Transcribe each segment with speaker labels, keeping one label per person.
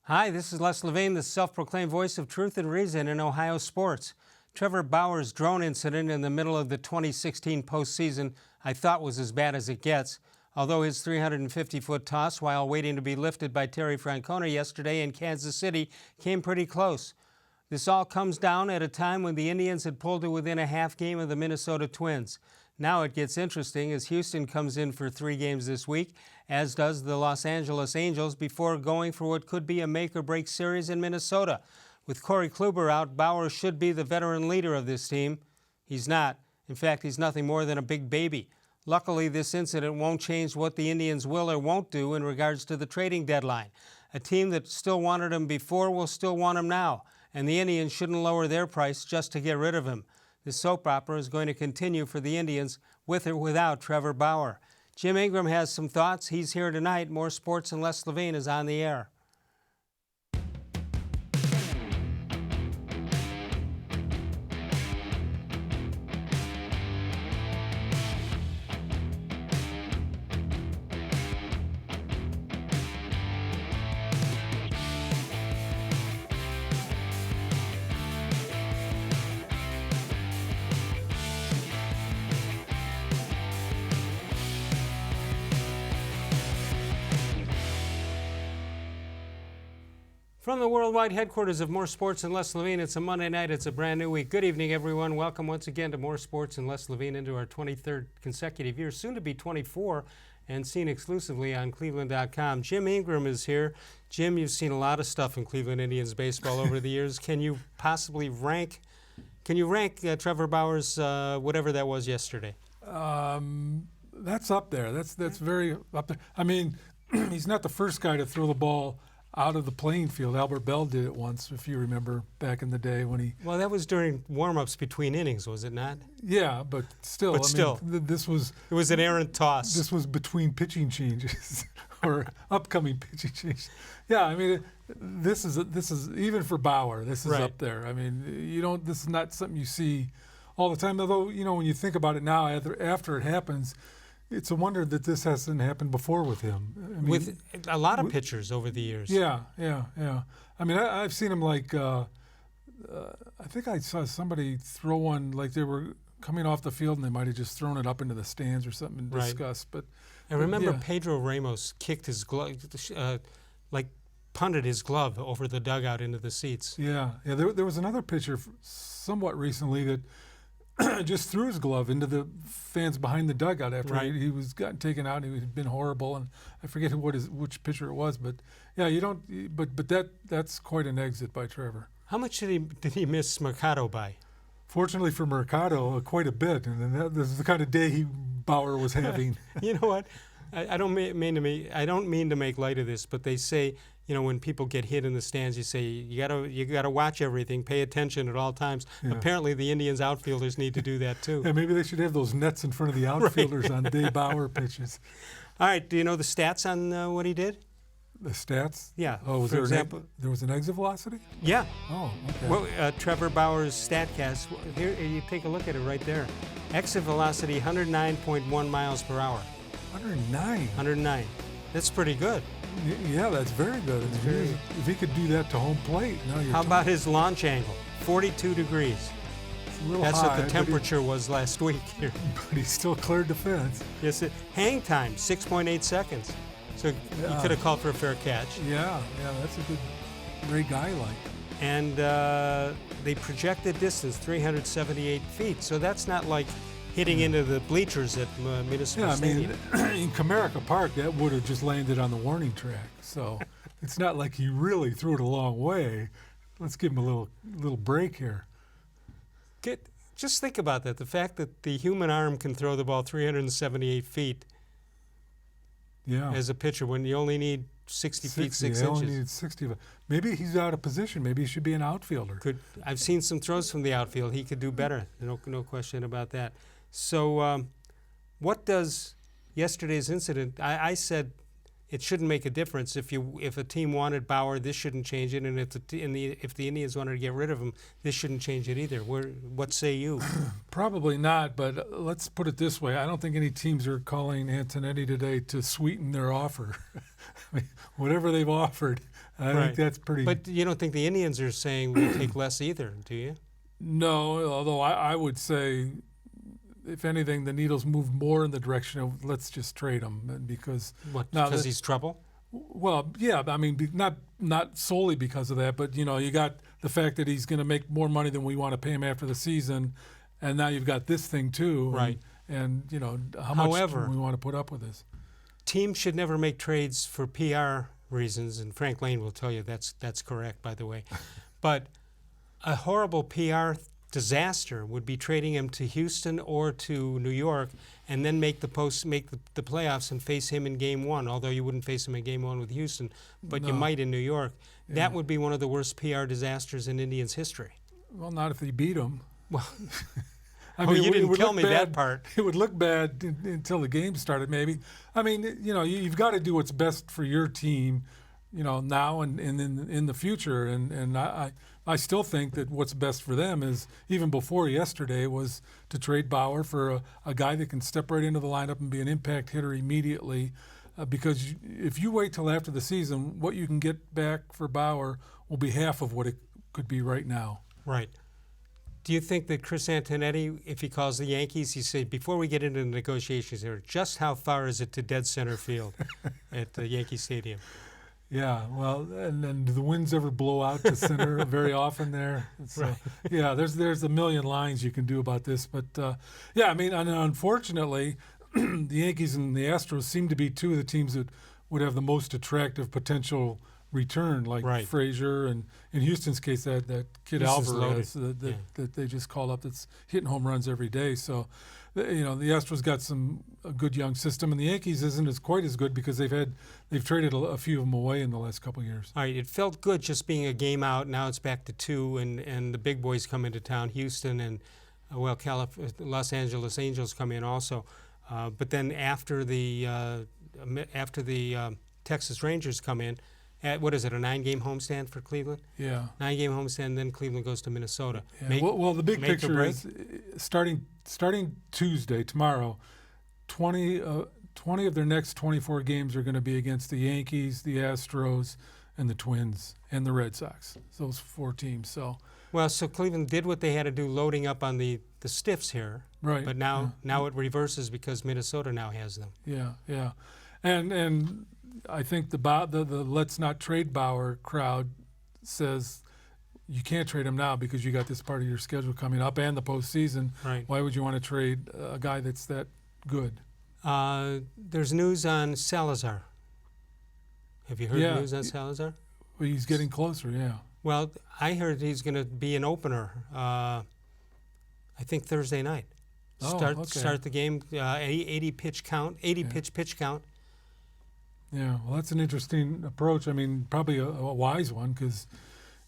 Speaker 1: Hi, this is Les-Levine, the self-proclaimed voice of truth and reason in Ohio sports. Trevor-Bauer's drone incident in the middle of the 2016 postseason I thought was as bad as it gets, although his 350-foot toss while waiting to be lifted by Terry Francona yesterday in Kansas City came pretty close. This all comes down at a time when the Indians had pulled to within a half game of the Minnesota Twins. Now it gets interesting as Houston comes in for 3 games this week, as does the Los Angeles Angels, before going for what could be a make-or-break series in Minnesota. With Corey Kluber out, Bauer should be the veteran leader of this team. He's not. In fact, he's nothing more than a big baby. Luckily, this incident won't change what the Indians will or won't do in regards to the trading deadline. A team that still wanted him before will still want him now, and the Indians shouldn't lower their price just to get rid of him. This soap opera is going to continue for the Indians with or without Trevor Bauer. Jim Ingraham has some thoughts. He's here tonight. More Sports and Les-Levine is on the air. From the worldwide headquarters of More Sports and Les-Levine, it's a Monday night. It's a brand new week. Good evening, everyone. Welcome once again to More Sports and Les-Levine into our 23rd consecutive year, soon to be 24, and seen exclusively on cleveland.com. Jim Ingraham is here. Jim, you've seen a lot of stuff in Cleveland Indians baseball over the years. Can you possibly rank? Can you rank Trevor Bauer's whatever that was yesterday?
Speaker 2: That's up there. That's very up there. I mean, he's not the first guy to throw the ball out of the playing field. Albert Bell did it once, if you remember, back in the day when he...
Speaker 1: Well, that was during warm-ups between innings, was it not?
Speaker 2: Yeah, but still. This was...
Speaker 1: It was an errant toss.
Speaker 2: This was between pitching changes or upcoming pitching changes. Yeah, I mean, this is even for Bauer, this is
Speaker 1: right
Speaker 2: up there. I mean, this is not something you see all the time. Although, when you think about it now, after it happens, it's a wonder that this hasn't happened before with him. I mean,
Speaker 1: with a lot of pitchers over the years.
Speaker 2: Yeah. I mean, I've seen him like, I think I saw somebody throw one like they were coming off the field and they might have just thrown it up into the stands or something in disgust. But
Speaker 1: I remember Pedro Ramos kicked his glove, punted his glove over the dugout into the seats.
Speaker 2: Yeah. There was another pitcher somewhat recently that just threw his glove into the fans behind the dugout after he was gotten taken out. He had been horrible, and I forget which pitcher it was, but yeah, you don't. But that's quite an exit by Trevor.
Speaker 1: How much did he miss Mercado by?
Speaker 2: Fortunately for Mercado, quite a bit, and this is the kind of day Bauer was having.
Speaker 1: You know what? I don't mean to make light of this, but they say, when people get hit in the stands, you say you gotta watch everything, pay attention at all times. Yeah. Apparently, the Indians outfielders need to do that too.
Speaker 2: Yeah, maybe they should have those nets in front of the outfielders on day Bauer pitches.
Speaker 1: All right, do you know the stats on what he did?
Speaker 2: The stats?
Speaker 1: Yeah.
Speaker 2: Oh, was there was an exit velocity?
Speaker 1: Yeah.
Speaker 2: Oh, okay.
Speaker 1: Well, Trevor Bauer's StatCast. Here, you take a look at it right there. Exit velocity 109.1 miles per hour.
Speaker 2: 109.
Speaker 1: 109. That's pretty good.
Speaker 2: Yeah, that's very good. If he could do that to home plate.
Speaker 1: How about his launch angle? 42 degrees.
Speaker 2: It's a little
Speaker 1: That's
Speaker 2: high,
Speaker 1: what the temperature was last week here.
Speaker 2: But he still cleared the fence.
Speaker 1: Yes, hang time, 6.8 seconds. So he could have called for a fair catch.
Speaker 2: Yeah, that's a great guy like.
Speaker 1: And they projected distance, 378 feet. So that's not like hitting into the bleachers at Municipal Stadium.
Speaker 2: In Comerica Park, that would have just landed on the warning track. So it's not like he really threw it a long way. Let's give him a little break here.
Speaker 1: Just think about that. The fact that the human arm can throw the ball 378 feet as a pitcher when you only need 60 feet, 6 inches.
Speaker 2: Only need 60. Maybe he's out of position. Maybe he should be an outfielder.
Speaker 1: I've seen some throws from the outfield. He could do better. No question about that. So what does yesterday's incident, I said it shouldn't make a difference. If a team wanted Bauer, this shouldn't change it, and if the Indians wanted to get rid of him, this shouldn't change it either. What say you?
Speaker 2: Probably not, but let's put it this way. I don't think any teams are calling Antonetti today to sweeten their offer. I mean, whatever they've offered, I think that's pretty.
Speaker 1: But you don't think the Indians are saying we'll take less either, do you?
Speaker 2: No, although I would say, if anything, the needles move more in the direction of let's just trade him because
Speaker 1: because he's trouble.
Speaker 2: Well, yeah, I mean, not solely because of that, but you got the fact that he's going to make more money than we want to pay him after the season, and now you've got this thing too,
Speaker 1: right?
Speaker 2: And how much do we want to put up with this?
Speaker 1: Teams should never make trades for PR reasons, and Frank Lane will tell you that's correct, by the way. But a horrible PR disaster would be trading him to Houston or to New York, and then make the playoffs and face him in Game 1. Although you wouldn't face him in Game 1 with Houston, but you might in New York. Yeah. That would be one of the worst PR disasters in Indians history.
Speaker 2: Well, not if they beat him.
Speaker 1: Well.
Speaker 2: I mean,
Speaker 1: you didn't tell me that part.
Speaker 2: It would look bad until the game started, maybe. I mean, you've got to do what's best for your team, now and in the future. And I still think that what's best for them is, even before yesterday, was to trade Bauer for a guy that can step right into the lineup and be an impact hitter immediately. Because if you wait till after the season, what you can get back for Bauer will be half of what it could be right now.
Speaker 1: Right. Do you think that Chris Antonetti, if he calls the Yankees, he said, before we get into the negotiations here, just how far is it to dead center field at Yankee Stadium?
Speaker 2: Yeah, well, and do the winds ever blow out to center very often there?
Speaker 1: Right.
Speaker 2: Yeah, there's a million lines you can do about this. But, I mean, unfortunately, the Yankees and the Astros seem to be two of the teams that would have the most attractive potential return, like Frazier, and in Houston's case, that kid Alvarez that they just called up that's hitting home runs every day. So, the Astros got a good young system, and the Yankees isn't quite as good because they've traded a few of them away in the last couple of years.
Speaker 1: All right, it felt good just being a game out. Now it's back to 2, and the big boys come into town, Houston and Los Angeles Angels come in also. But then after the Texas Rangers come in. What is it, a 9-game homestand for Cleveland?
Speaker 2: Yeah.
Speaker 1: 9-game homestand, then Cleveland goes to Minnesota.
Speaker 2: Yeah. Well, the big picture is starting Tuesday, tomorrow, 20 of their next 24 games are going to be against the Yankees, the Astros, and the Twins, and the Red Sox. Those 4 teams. So
Speaker 1: Cleveland did what they had to do, loading up on the stiffs here.
Speaker 2: Right.
Speaker 1: But now it reverses because Minnesota now has them.
Speaker 2: Yeah. And I think the Let's Not Trade Bauer crowd says you can't trade him now because you got this part of your schedule coming up and the postseason.
Speaker 1: Right.
Speaker 2: Why would you want to trade a guy that's that good?
Speaker 1: There's news on Salazar. Have you heard news on Salazar?
Speaker 2: Well, he's getting closer, yeah.
Speaker 1: Well, I heard he's going to be an opener, I think Thursday night. Start the game, 80 pitch pitch count.
Speaker 2: Yeah, well, that's an interesting approach. I mean, probably a wise one because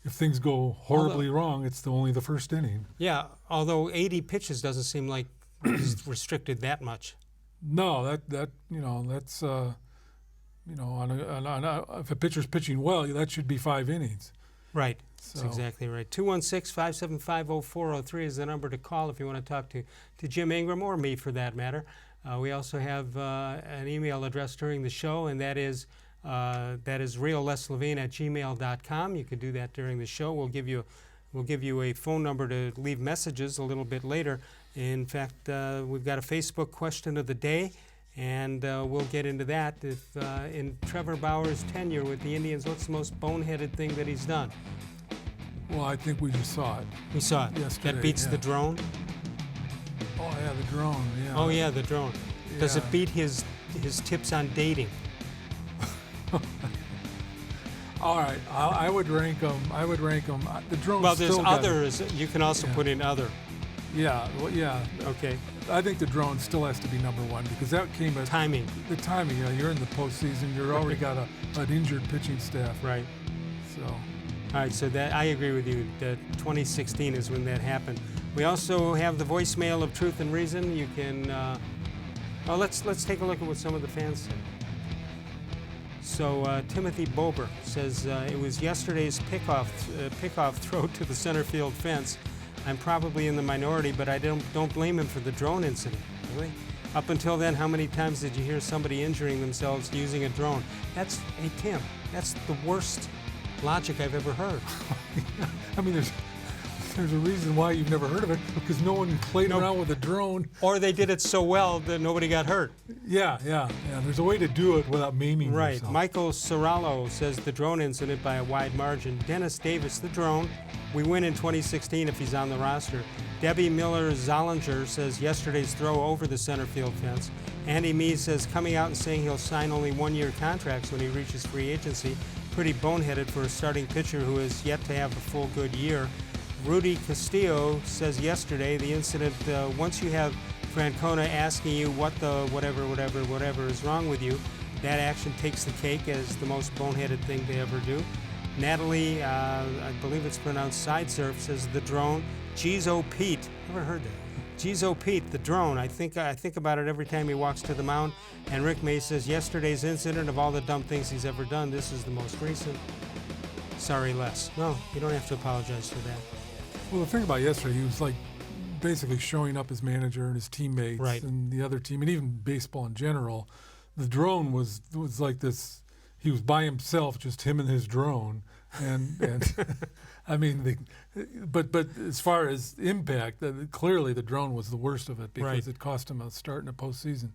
Speaker 2: if things go horribly wrong, it's only the first inning.
Speaker 1: Yeah, although 80 pitches doesn't seem like he's restricted that much.
Speaker 2: No, that's if a pitcher's pitching well, that should be 5 innings.
Speaker 1: Right. That's exactly right. 216-575-0403 is the number to call if you want to talk to Jim Ingraham or me for that matter. We also have an email address during the show, and that is real-les-levine@gmail.com. You can do that during the show. We'll give you a phone number to leave messages a little bit later. In fact, we've got a Facebook question of the day, and we'll get into that. In Trevor Bauer's tenure with the Indians, what's the most boneheaded thing that he's done?
Speaker 2: Well, I think we just saw it.
Speaker 1: We saw it.
Speaker 2: Yesterday,
Speaker 1: that beats the drone?
Speaker 2: Oh, yeah, the drone, yeah.
Speaker 1: Oh, yeah, the drone.
Speaker 2: Yeah.
Speaker 1: Does it beat his tips on dating?
Speaker 2: All right, I would rank them. The drone.
Speaker 1: Well, there's others. You can also put in other.
Speaker 2: Yeah, well, yeah.
Speaker 1: Okay.
Speaker 2: I think the drone still has to be number 1 because that came at
Speaker 1: timing.
Speaker 2: The timing. Yeah, you're in the postseason. You're already got an injured pitching staff.
Speaker 1: Right.
Speaker 2: So.
Speaker 1: All right. So that I agree with you. That 2016 is when that happened. We also have the voicemail of Truth and Reason. You can. Let's take a look at what some of the fans said. So Timothy Bober says it was yesterday's pickoff throw to the center field fence. I'm probably in the minority, but I don't blame him for the drone incident. Really? Up until then, how many times did you hear somebody injuring themselves using a drone? Hey Tim, that's the worst logic I've ever heard.
Speaker 2: I mean, there's a reason why you've never heard of it, because no one played around with a drone.
Speaker 1: Or they did it so well that nobody got hurt.
Speaker 2: Yeah. There's a way to do it without maiming
Speaker 1: Right.
Speaker 2: yourself.
Speaker 1: Michael Serralo says the drone incident by a wide margin. Dennis Davis, the drone. We win in 2016 if he's on the roster. Debbie Miller-Zollinger says yesterday's throw over the center field fence. Andy Mees says coming out and saying he'll sign only one-year contracts when he reaches free agency. Pretty boneheaded for a starting pitcher who has yet to have a full good year. Rudy Castillo says yesterday the incident, once you have Francona asking you what the whatever is wrong with you, that action takes the cake as the most boneheaded thing they ever do. Natalie, I believe it's pronounced Sidesurf, says the drone. Geez-o Pete, never heard that. Geez-o Pete, the drone. I think about it every time he walks to the mound. And Rick May says yesterday's incident, of all the dumb things he's ever done, this is the most recent. Sorry, Les. No, you don't have to apologize for that.
Speaker 2: Well, the thing about yesterday, he was like basically showing up his manager and his teammates and the other team, and even baseball in general. The drone was like this. He was by himself, just him and his drone, and I mean, but as far as impact, clearly the drone was the worst of it because it cost him a start in a postseason.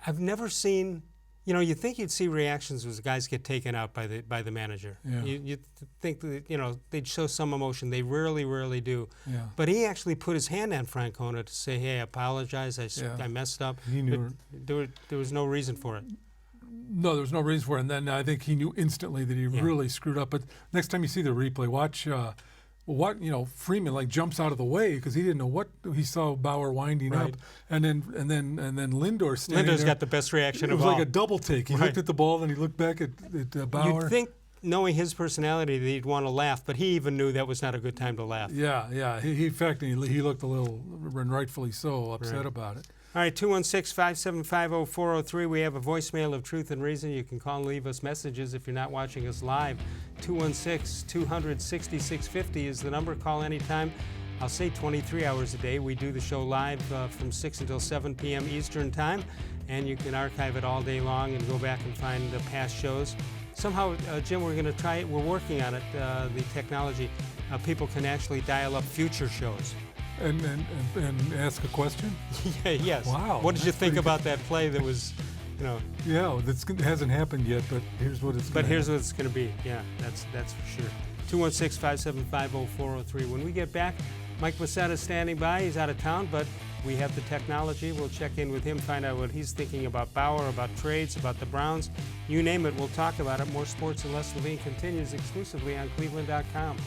Speaker 1: I've never seen. You think you'd see reactions as guys get taken out by the manager.
Speaker 2: Yeah.
Speaker 1: You think that they'd show some emotion. They rarely do.
Speaker 2: Yeah.
Speaker 1: But he actually put his hand on Francona to say, "Hey, I apologize. I messed up."
Speaker 2: He knew.
Speaker 1: There was no reason for it.
Speaker 2: No, there was no reason for it. And then I think he knew instantly that he really screwed up. But next time you see the replay, watch. Freeman jumps out of the way because he didn't know what he saw Bauer winding up, and then Lindor standing
Speaker 1: Lindor's
Speaker 2: there.
Speaker 1: got the best reaction
Speaker 2: of
Speaker 1: all.
Speaker 2: It was like a double take. He looked at the ball, then he looked back at Bauer.
Speaker 1: You'd think, knowing his personality, that he'd want to laugh, but he even knew that was not a good time to laugh.
Speaker 2: Yeah. He in fact, he looked a little, and rightfully so, upset about it.
Speaker 1: All right, 216-575-0403. We have a voicemail of Truth and Reason. You can call and leave us messages if you're not watching us live. 216-200-6650 is the number. Call anytime. I'll say 23 hours a day. We do the show live from 6 until 7 p.m. Eastern Time, and you can archive it all day long and go back and find the past shows. Somehow, Jim, we're going to try it. We're working on it, the technology. People can actually dial up future shows.
Speaker 2: And ask a question?
Speaker 1: Yes.
Speaker 2: Wow.
Speaker 1: What did you think about that play that was,
Speaker 2: Yeah, that hasn't happened yet, but here's what it's.
Speaker 1: But here's what it's going to be. Yeah, that's for sure. 216-575-0403. When we get back, Mike Macetta's standing by. He's out of town, but we have the technology. We'll check in with him, find out what he's thinking about Bauer, about trades, about the Browns. You name it, we'll talk about it. More Sports and Les-Levine continues exclusively on cleveland.com.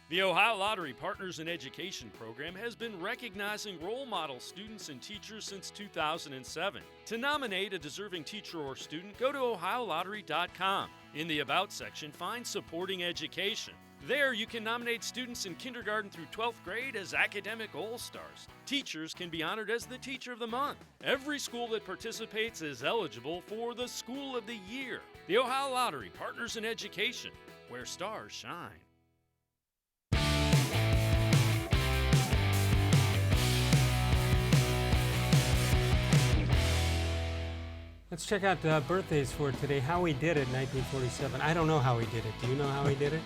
Speaker 3: The Ohio Lottery Partners in Education program has been recognizing role model students and teachers since 2007. To nominate a deserving teacher or student, go to OhioLottery.com. In the About section, find Supporting Education. There, you can nominate students in kindergarten through 12th grade as academic all-stars. Teachers can be honored as the Teacher of the Month. Every school that participates is eligible for the School of the Year. The Ohio Lottery Partners in Education, where stars shine.
Speaker 1: Let's check out birthdays for today. Howie did it, 1947. I don't know how he did it. Do you know how he did it?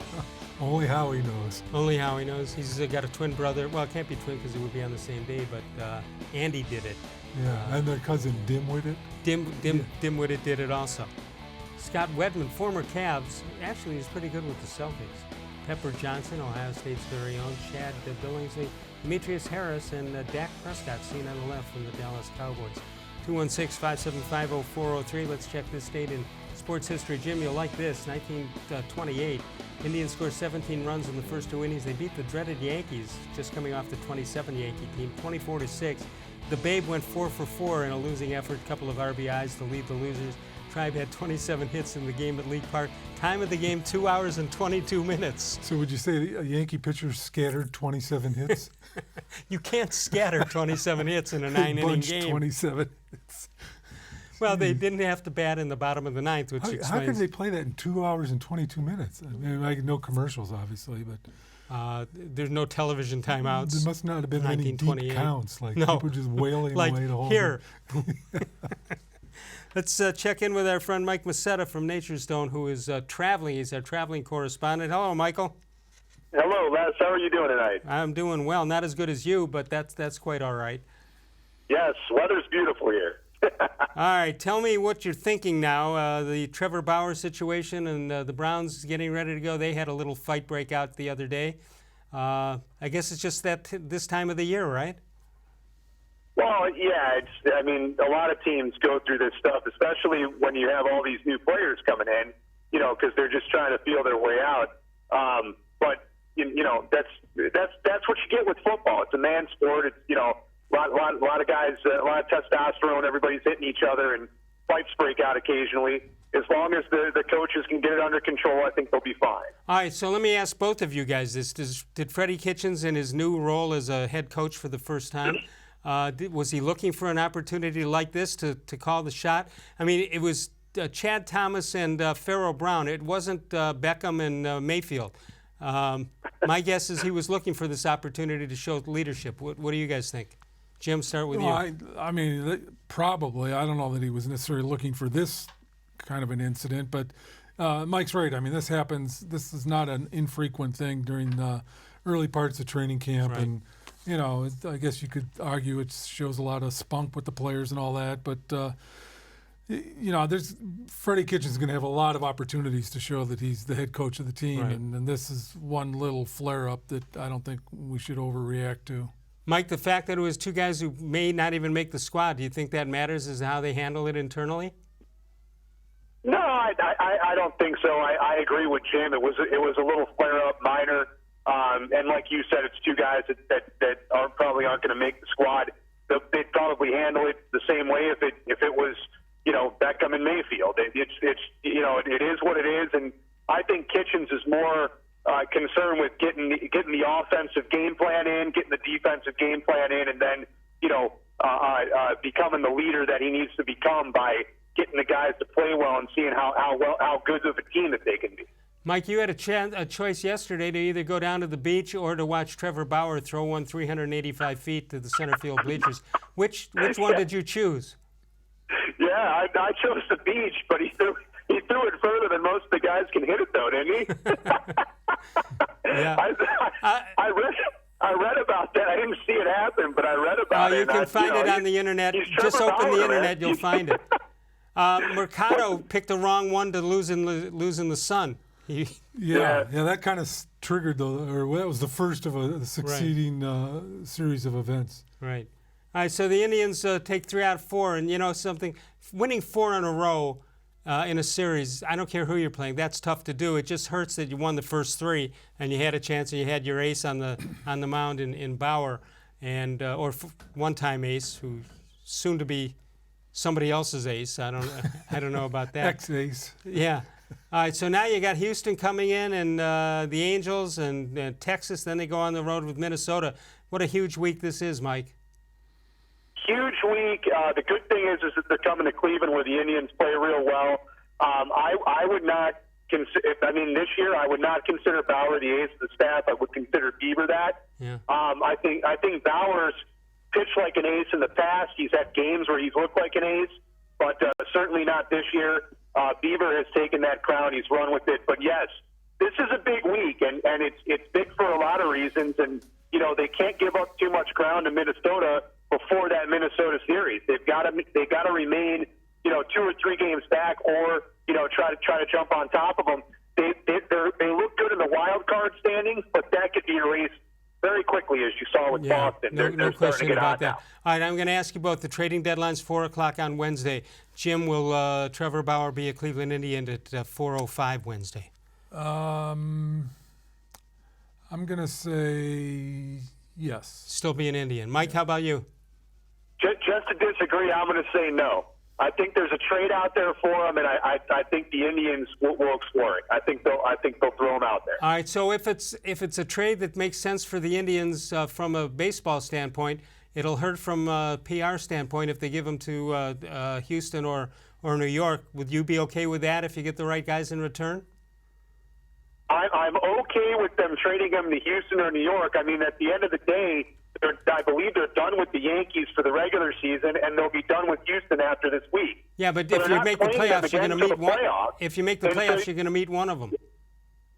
Speaker 2: Only Howie knows.
Speaker 1: Only Howie knows. He's got a twin brother. Well, it can't be twin because it would be on the same day, but Andy did it.
Speaker 2: Yeah, and their cousin Dimwit it.
Speaker 1: Dimwitted did it also. Scott Wedman, former Cavs, actually he's pretty good with the Celtics. Pepper Johnson, Ohio State's very own. Chad Billingsley, Demetrius Harris, and Dak Prescott, seen on the left from the Dallas Cowboys. 216-575-0403. Let's check this date in sports history. Jim, you'll like this. 1928, Indians scored 17 runs in the first 2 innings. They beat the dreaded Yankees, just coming off the 27 Yankee team, 24-6. The Babe went 4 for 4 in a losing effort, couple of RBIs to lead the losers. Tribe had 27 hits in the game at League Park. Time of the game, 2 hours and 22 minutes.
Speaker 2: So would you say a Yankee pitcher scattered 27 hits?
Speaker 1: You can't scatter 27 hits in a 9-inning game.
Speaker 2: 27 hits.
Speaker 1: Well, they didn't have to bat in the bottom of the ninth, which explains...
Speaker 2: How could they play that in 2 hours and 22 minutes? I mean, no commercials, obviously, but...
Speaker 1: There's no television timeouts.
Speaker 2: There must not have been any deep counts, like people just wailing
Speaker 1: like
Speaker 2: away the whole
Speaker 1: here. Let's check in with our friend Mike Masetta from Nature's Stone, who is traveling. He's our traveling correspondent. Hello, Michael.
Speaker 4: Hello, Les. How are you doing tonight?
Speaker 1: I'm doing well. Not as good as you, but that's quite all right.
Speaker 4: Yes, weather's beautiful here.
Speaker 1: All right, tell me what you're thinking now. The Trevor-Bauer situation and the Browns getting ready to go. They had a little fight break out the other day. I guess it's just this time of the year, right?
Speaker 4: Well, yeah. I mean, a lot of teams go through this stuff, especially when you have all these new players coming in, because they're just trying to feel their way out. But that's what you get with football. It's a man's sport. It's a lot of guys, a lot of testosterone. Everybody's hitting each other, and fights break out occasionally. As long as the coaches can get it under control, I think they'll be fine.
Speaker 1: All right, so let me ask both of you guys this. Did Freddie-Kitchens, in his new role as a head coach for the first time, was he looking for an opportunity like this to call the shot? I mean, it was Chad Thomas and Pharaoh Brown. It wasn't Beckham and Mayfield. My guess is he was looking for this opportunity to show leadership. What do you guys think? Jim, start with you.
Speaker 2: I mean, probably. I don't know that he was necessarily looking for this kind of an incident, but Mike's right. I mean, this happens. This is not an infrequent thing during the early parts of training camp,
Speaker 1: right.
Speaker 2: And I guess you could argue it shows a lot of spunk with the players and all that. But there's Freddie-Kitchens is going to have a lot of opportunities to show that he's the head coach of the team,
Speaker 1: right.
Speaker 2: and this is one little flare-up that I don't think we should overreact to.
Speaker 1: Mike, the fact that it was two guys who may not even make the squad, do you think that matters as how they handle it internally?
Speaker 4: No, I don't think so. I agree with Jim. It was a little flare-up, minor, and like you said, it's two guys that probably aren't going to make the squad. They'd probably handle it the same way if it was Beckham and Mayfield. It is what it is, and I think Kitchens is more concerned with getting the offensive game plan in, getting the defensive game plan in, and then becoming the leader that he needs to become by getting the guys to play well and seeing how good of a team that they can be.
Speaker 1: Mike, you had a choice yesterday to either go down to the beach or to watch Trevor-Bauer throw one 385 feet to the center field bleachers. Which one did you choose?
Speaker 4: Yeah, I chose the beach, but he threw it further than most of the guys can hit it, though, didn't he?
Speaker 1: Yeah.
Speaker 4: I read about that. I didn't see it happen, but I read about it.
Speaker 1: You can find it on the internet. Just open the internet, you'll find it. Mercado picked the wrong one to lose in the sun.
Speaker 2: Yeah, that kind of triggered that was the first of a succeeding series of events.
Speaker 1: Right. All right, so the Indians take 3 out of 4, and something, winning 4 in a row in a series, I don't care who you're playing, that's tough to do. It just hurts that you won the first 3 and you had a chance, and you had your ace on the mound in Bauer, and or one-time ace, who soon to be somebody else's ace. I don't know about that.
Speaker 2: Ex-ace.
Speaker 1: Yeah. All right, so now you got Houston coming in, and the Angels, and Texas. Then they go on the road with Minnesota. What a huge week this is, Mike.
Speaker 4: Huge week. The good thing is that they're coming to Cleveland, where the Indians play real well. I would not consider. This year I would not consider Bauer the ace of the staff. I would consider Bieber that.
Speaker 1: Yeah.
Speaker 4: I think Bauer's pitched like an ace in the past. He's had games where he's looked like an ace, but certainly not this year. Bieber has taken that crown. He's run with it. But yes, this is a big week, and it's big for a lot of reasons. And they can't give up too much ground to Minnesota before that Minnesota series. They've got to remain 2 or 3 games back, or try to jump on top of them. They look good in the wild card standings, but that could be erased very quickly, as you saw with Boston.
Speaker 1: No question about that. All right, I'm going to ask you both. The trading deadline's 4 o'clock on Wednesday. Jim, will Trevor-Bauer be a Cleveland Indian at 4:05 Wednesday?
Speaker 2: I'm going to say yes.
Speaker 1: Still be an Indian. Mike, how about you?
Speaker 4: Just to disagree, I'm going to say no. I think there's a trade out there for him, and I think the Indians will explore it. I think they'll throw him out there.
Speaker 1: All right. So if it's a trade that makes sense for the Indians from a baseball standpoint, it'll hurt from a PR standpoint if they give him to Houston or New York. Would you be okay with that if you get the right guys in return?
Speaker 4: I'm okay with them trading him to Houston or New York. I mean, at the end of the day, I believe they're done with the Yankees for the regular season, and they'll be done with Houston after this week.
Speaker 1: Yeah, but if you make the playoffs, you're going to meet one. If you make the playoffs, you're going to meet one of them.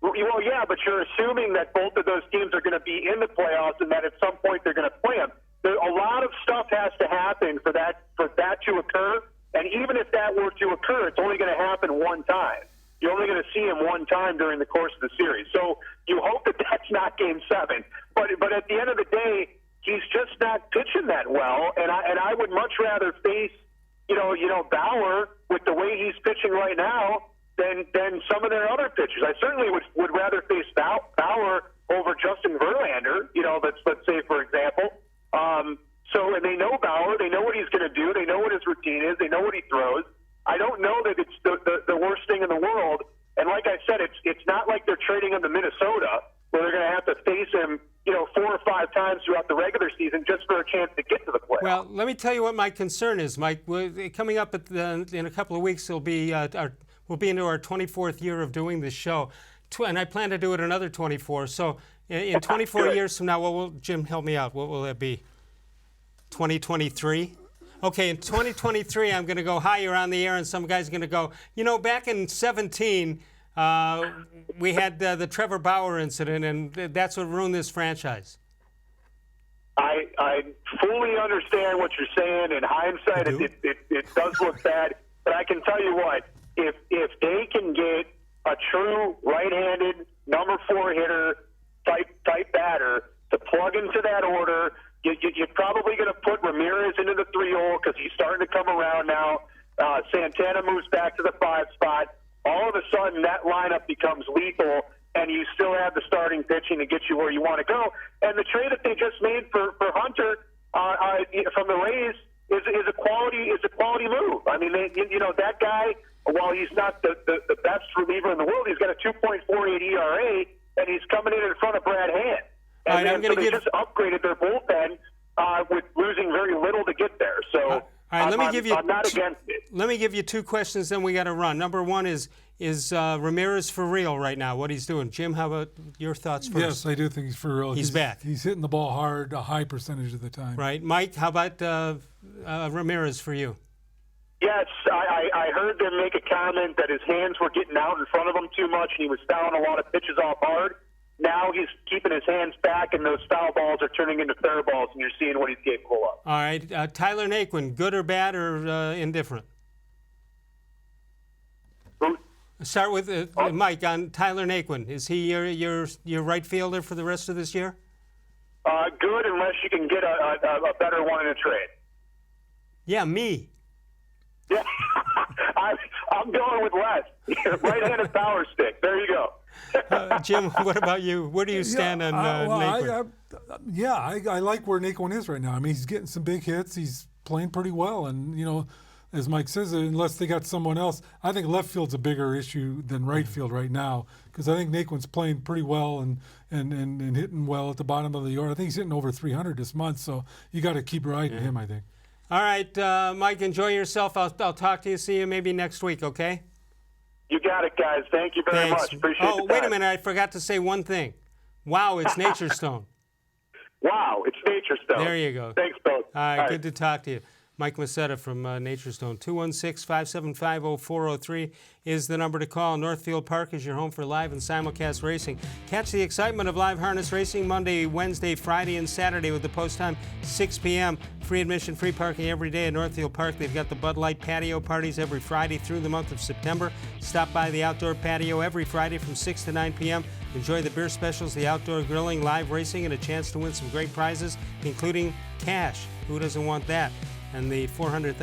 Speaker 4: Well, yeah, but you're assuming that both of those teams are going to be in the playoffs, and that at some point they're going to play them. A lot of stuff has to happen for that to occur, and even if that were to occur, it's only going to happen one time. You're only going to see him one time during the course of the series. So you hope that that's not Game 7. But at the end of the day, he's just not pitching that well, and I would much rather face, Bauer with the way he's pitching right now than some of their other pitchers. I certainly would rather face Bauer over Justin Verlander. Let's say for example. And they know Bauer, they know what he's going to do, they know what his routine is, they know what he throws. I don't know that it's the worst thing in the world. And like I said, it's not like they're trading him to Minnesota, where they're going to have to face him, 4 or 5 times throughout the regular season just for a chance to get to the playoffs.
Speaker 1: Well, let me tell you what my concern is, Mike. Coming up in a couple of weeks, we'll be into our 24th year of doing this show, and I plan to do it another 24. So in 24 years from now, Jim, help me out. What will that be? 2023? Okay, in 2023, I'm going to go higher on the air, and some guy's going to go, back in 17, we had the Trevor-Bauer incident, and that's what ruined this franchise.
Speaker 4: I fully understand what you're saying. In hindsight, it does look bad. But I can tell you what, if they can get a true right-handed number 4 hitter type batter to plug into that order, you're probably going to put Ramirez into the 3-hole because he's starting to come around now. Santana moves back to the 5 spot. All of a sudden, that lineup becomes lethal, and you still have the starting pitching to get you where you want to go. And the trade that they just made for Hunter from the Rays is a quality move. I mean, that guy, while he's not the best reliever in the world, he's got a 2.48 ERA, and he's coming in front of Brad Hand. And
Speaker 1: right,
Speaker 4: they just upgraded their bullpen with losing very little to get there. So
Speaker 1: I'm not
Speaker 4: against it.
Speaker 1: Let me give you 2 questions, then we got to run. Number 1 is Ramirez for real right now, what he's doing? Jim, how about your thoughts first?
Speaker 2: Yes, I do think he's for real.
Speaker 1: He's back.
Speaker 2: He's hitting the ball hard a high percentage of the time.
Speaker 1: Right. Mike, how about Ramirez for you?
Speaker 4: Yes, I heard them make a comment that his hands were getting out in front of him too much, and he was fouling a lot of pitches off hard. Now he's keeping his hands back, and those foul balls are turning into fair balls, and you're seeing what he's capable of.
Speaker 1: All right. Tyler-Naquin, good or bad or indifferent? Start with Mike on Tyler-Naquin. Is he your right fielder for the rest of this year?
Speaker 4: Good, unless you can get a better one in a trade.
Speaker 1: Yeah, me.
Speaker 4: Yeah, I'm going with Les. Right-handed power stick. There you go.
Speaker 1: Jim, what about you? Where do you stand on Naquin?
Speaker 2: I like where Naquin is right now. I mean, he's getting some big hits. He's playing pretty well, and as Mike says, unless they got someone else, I think left field's a bigger issue than right field right now, because I think Naquin's playing pretty well and hitting well at the bottom of the order. I think he's hitting over 300 this month, so you got to keep riding him, I think.
Speaker 1: All right, Mike, enjoy yourself. I'll talk to you. See you maybe next week, okay?
Speaker 4: You got it, guys. Thank you very much. Appreciate the time.
Speaker 1: Wait a minute. I forgot to say one thing. Wow, it's Nature Stone.
Speaker 4: Wow, it's Nature Stone.
Speaker 1: There you go.
Speaker 4: Thanks, both.
Speaker 1: All right, good to talk to you. Mike Macetta from Nature Stone. 216-575-0403 is the number to call. Northfield Park is your home for live and simulcast racing. Catch the excitement of live harness racing Monday, Wednesday, Friday, and Saturday with the post time 6 p.m. Free admission, free parking every day at Northfield Park. They've got the Bud Light patio parties every Friday through the month of September. Stop by the outdoor patio every Friday from 6 to 9 p.m. Enjoy the beer specials, the outdoor grilling, live racing, and a chance to win some great prizes, including cash. Who doesn't want that? And the $400,000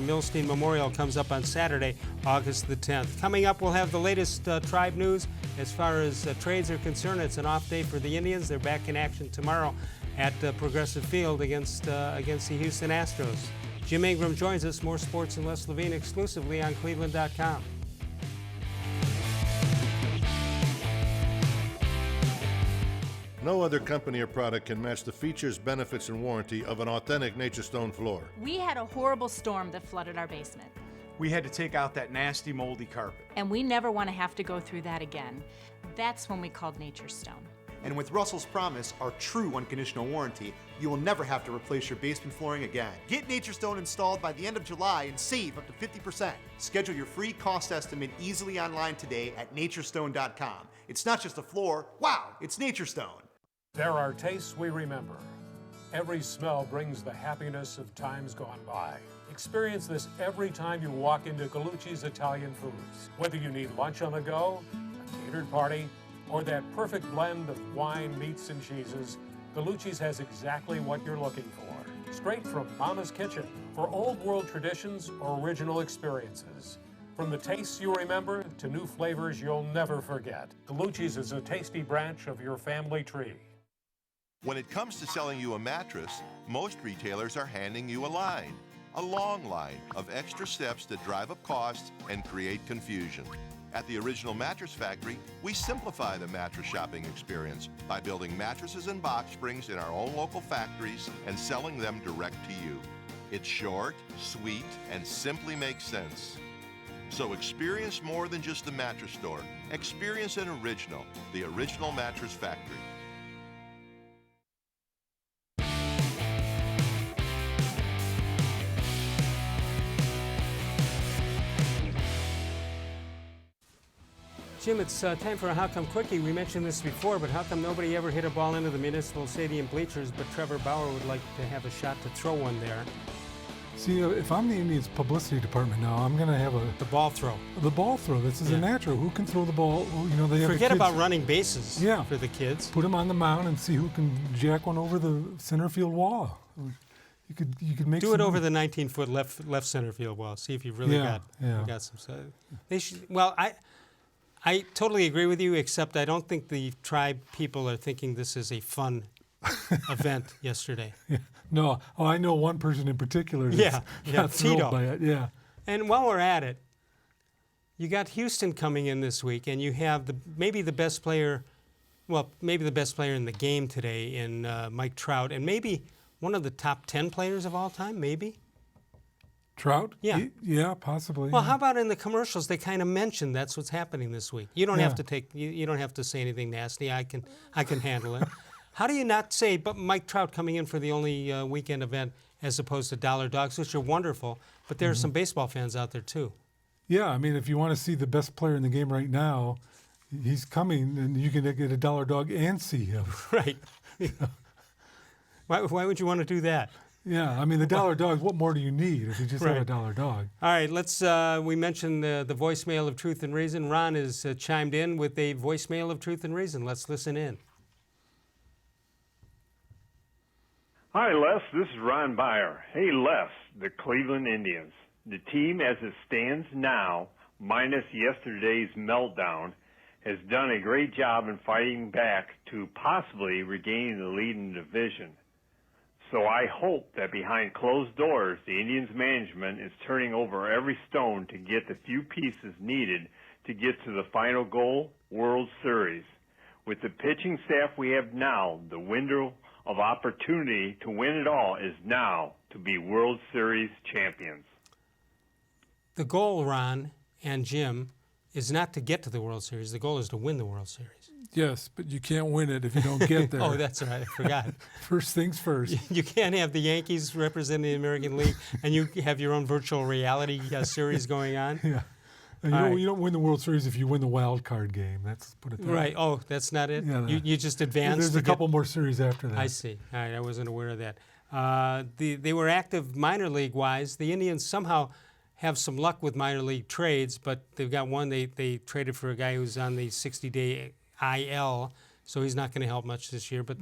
Speaker 1: Milstein Memorial comes up on Saturday, August the 10th. Coming up, we'll have the latest tribe news. As far as trades are concerned, it's an off day for the Indians. They're back in action tomorrow at Progressive Field against the Houston Astros. Jim Ingraham joins us, More Sports and Les-Levine, exclusively on cleveland.com.
Speaker 5: No other company or product can match the features, benefits, and warranty of an authentic Nature Stone floor.
Speaker 6: We had a horrible storm that flooded our basement.
Speaker 7: We had to take out that nasty moldy carpet.
Speaker 6: And we never want to have to go through that again. That's when we called Nature Stone.
Speaker 7: And with Russell's Promise, our true unconditional warranty, you will never have to replace your basement flooring again. Get Nature Stone installed by the end of July and save up to 50%. Schedule your free cost estimate easily online today at naturestone.com. It's not just a floor, wow, it's Nature Stone.
Speaker 8: There are tastes we remember. Every smell brings the happiness of times gone by. Experience this every time you walk into Gallucci's Italian Foods. Whether you need lunch on the go, a catered party, or that perfect blend of wine, meats, and cheeses, Gallucci's has exactly what you're looking for. Straight from Mama's Kitchen for old world traditions or original experiences. From the tastes you remember to new flavors you'll never forget. Gallucci's is a tasty branch of your family tree.
Speaker 9: When it comes to selling you a mattress, most retailers are handing you a long line of extra steps that drive up costs and create confusion. At the Original Mattress Factory, we simplify the mattress shopping experience by building mattresses and box springs in our own local factories and selling them direct to you. It's short, sweet, and simply makes sense. So experience more than just the mattress store. Experience an original, the Original Mattress Factory.
Speaker 1: Jim, it's time for a How Come Quickie. We mentioned this before, but how come nobody ever hit a ball into the Municipal Stadium bleachers, but Trevor-Bauer would like to have a shot to throw one there?
Speaker 2: See, if I'm the Indians publicity department now, I'm going to have
Speaker 1: The ball throw.
Speaker 2: the ball throw. This is a natural. Who can throw the ball? You know, they have
Speaker 1: Forget
Speaker 2: the kids,
Speaker 1: about running bases for the kids.
Speaker 2: Put them on the mound and see who can jack one over the center field wall. You could make
Speaker 1: Do it over the 19-foot left center field wall. See if you've really got some. They should. Well, I totally agree with you, except I don't think the tribe people are thinking this is a fun event yesterday.
Speaker 2: Yeah. No. Oh, I know one person in particular that's not thrilled
Speaker 1: Tito.
Speaker 2: by it. Yeah.
Speaker 1: And while we're at it, you got Houston coming in this week, and you have maybe the best player in the game today in Mike Trout, and maybe one of the top 10 players of all time, maybe?
Speaker 2: Trout?
Speaker 1: Yeah.
Speaker 2: Yeah, possibly.
Speaker 1: Well,
Speaker 2: yeah.
Speaker 1: how about in the commercials? They kind of mentioned that's what's happening this week. You don't have to you don't have to say anything nasty. I can handle it. How do you not say, but Mike Trout coming in for the only weekend event as opposed to Dollar Dogs, which are wonderful, but there are some baseball fans out there too.
Speaker 2: Yeah, I mean, if you want to see the best player in the game right now, he's coming, and you can get a Dollar Dog and see him.
Speaker 1: Right. Why would you want to do that?
Speaker 2: Yeah, I mean, the Dollar Dog, what more do you need if you just have a Dollar Dog?
Speaker 1: All right, let's, we mentioned the voicemail of Truth and Reason. Ron has chimed in with a voicemail of Truth and Reason. Let's listen in.
Speaker 10: Hi, Les. This is Ron Byer. Hey, Les, the Cleveland Indians. The team as it stands now, minus yesterday's meltdown, has done a great job in fighting back to possibly regaining the lead in the division. So I hope that behind closed doors, the Indians management is turning over every stone to get the few pieces needed to get to the final goal, World Series. With the pitching staff we have now, the window of opportunity to win it all is now to be World Series champions.
Speaker 1: The goal, Ron and Jim, is not to get to the World Series. The goal is to win the World Series.
Speaker 2: Yes, but you can't win it if you don't get there.
Speaker 1: Oh, that's right. I forgot.
Speaker 2: First things first.
Speaker 1: You can't have the Yankees representing the American League and you have your own virtual reality series going on.
Speaker 2: Yeah. And you don't win the World Series if you win the wild card game. Let's put it that way.
Speaker 1: Right. Oh, that's not it?
Speaker 2: Yeah,
Speaker 1: you just advance.
Speaker 2: There's a couple more series after that.
Speaker 1: I see. All right. I wasn't aware of that. They were active minor league-wise. The Indians somehow have some luck with minor league trades, but they've got one. They traded for a guy who's on the 60-day IL, so he's not going to help much this year. But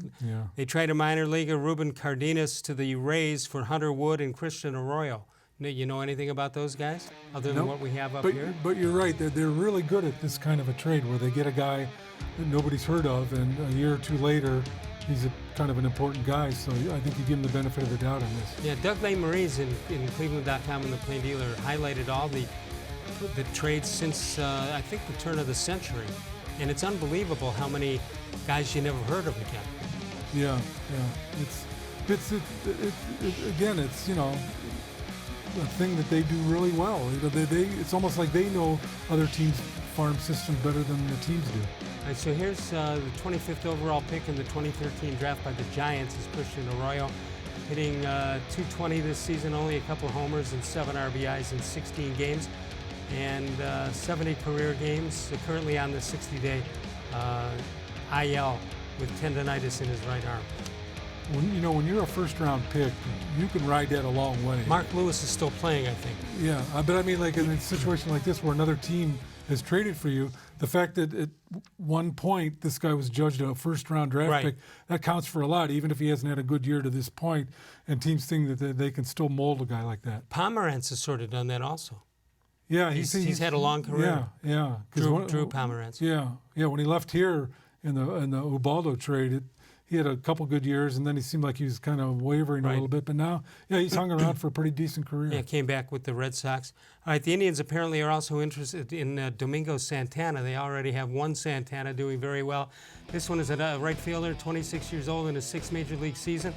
Speaker 1: they traded a minor leaguer, Ruben Cardenas, to the Rays for Hunter Wood and Christian-Arroyo. You know anything about those guys other than what we have up here?
Speaker 2: But you're right. They're really good at this kind of a trade where they get a guy that nobody's heard of, and a year or two later, he's a kind of an important guy. So I think you give him the benefit of the doubt on this.
Speaker 1: Yeah, Doug Maurice in cleveland.com and the Plain Dealer highlighted all the trades since, I think, the turn of the century. And it's unbelievable how many guys you never heard of again.
Speaker 2: Yeah. It's a thing that they do really well. It's almost like they know other teams' farm systems better than the teams do.
Speaker 1: All right, so here's the 25th overall pick in the 2013 draft by the Giants is Christian-Arroyo, hitting .220 this season, only a couple homers and 7 RBIs in 16 games. And 70 career games, currently on the 60-day IL with tendonitis in his right arm.
Speaker 2: When you're a first-round pick, you can ride that a long way.
Speaker 1: Mark Lewis is still playing, I think.
Speaker 2: Yeah, but I mean, like in a situation like this where another team has traded for you, the fact that at one point this guy was judged a first-round draft pick, that counts for a lot, even if he hasn't had a good year to this point, and teams think that they can still mold a guy like that.
Speaker 1: Pomerantz has sort of done that also.
Speaker 2: Yeah,
Speaker 1: he's had a long career.
Speaker 2: Yeah.
Speaker 1: Drew Pomerantz.
Speaker 2: Yeah. When he left here in the Ubaldo trade, he had a couple good years, and then he seemed like he was kind of wavering a little bit. But now, he's hung around for a pretty decent career.
Speaker 1: Yeah, came back with the Red Sox. All right, the Indians apparently are also interested in Domingo Santana. They already have one Santana doing very well. This one is a right fielder, 26 years old in his 6th Major League season.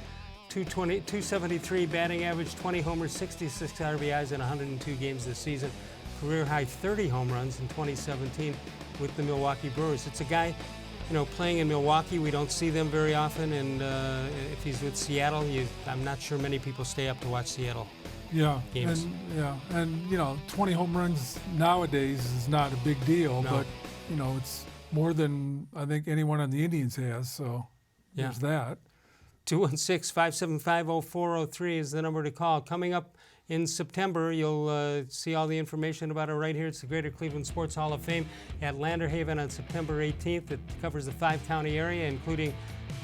Speaker 1: 273 batting average, 20 homers, 66 RBIs in 102 games this season. Career high 30 home runs in 2017 with the Milwaukee Brewers. It's a guy, playing in Milwaukee, we don't see them very often, and if he's with Seattle, I'm not sure many people stay up to watch Seattle games.
Speaker 2: And 20 home runs nowadays is not a big deal, but it's more than I think anyone on the Indians has, so there's that.
Speaker 1: 216-575-0403 is the number to call. Coming up in September, you'll see all the information about it right here. It's the Greater Cleveland Sports Hall of Fame at Lander Haven on September 18th. It covers the 5-county area, including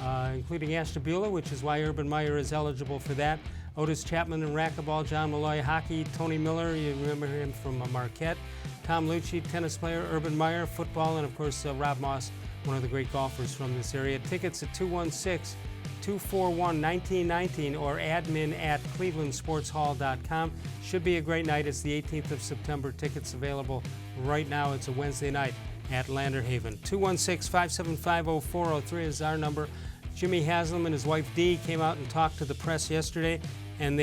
Speaker 1: Ashtabula, which is why Urban Meyer is eligible for that. Otis Chapman and racquetball, John Malloy hockey, Tony Miller, you remember him from Marquette, Tom Lucci, tennis player, Urban Meyer, football, and of course Rob Moss, one of the great golfers from this area. Tickets at 216-241-1919 or admin@clevelandsportshall.com. Should be a great night. It's the 18th of September. Tickets available right now. It's a Wednesday night at Lander Haven. 216-575-0403 is our number. Jimmy Haslam and his wife Dee came out and talked to the press yesterday, and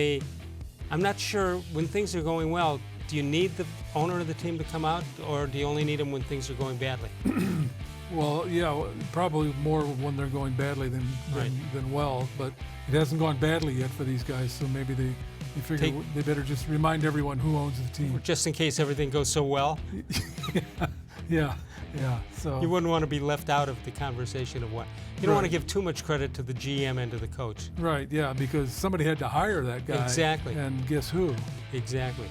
Speaker 1: I'm not sure when things are going well, do you need the owner of the team to come out, or do you only need him when things are going badly?
Speaker 2: Well, probably more when they're going badly than well, but it hasn't gone badly yet for these guys, so maybe they figure they better just remind everyone who owns the team.
Speaker 1: Just in case everything goes so well?
Speaker 2: Yeah. So
Speaker 1: you wouldn't want to be left out of the conversation of what? You don't want to give too much credit to the GM and to the coach.
Speaker 2: Right, because somebody had to hire that guy.
Speaker 1: Exactly.
Speaker 2: And guess who?
Speaker 1: Exactly.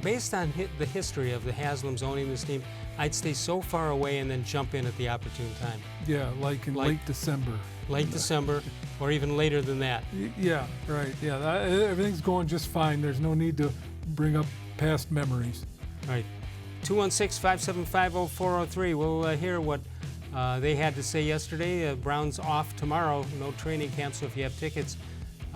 Speaker 1: Based on the history of the Haslams owning this team, I'd stay so far away and then jump in at the opportune time.
Speaker 2: Yeah, like in late December.
Speaker 1: Late December, or even later than that.
Speaker 2: Yeah, right. Yeah, everything's going just fine. There's no need to bring up past memories.
Speaker 1: All right. 216-575-0403. We'll hear what they had to say yesterday. Browns off tomorrow. No training camp, so if you have tickets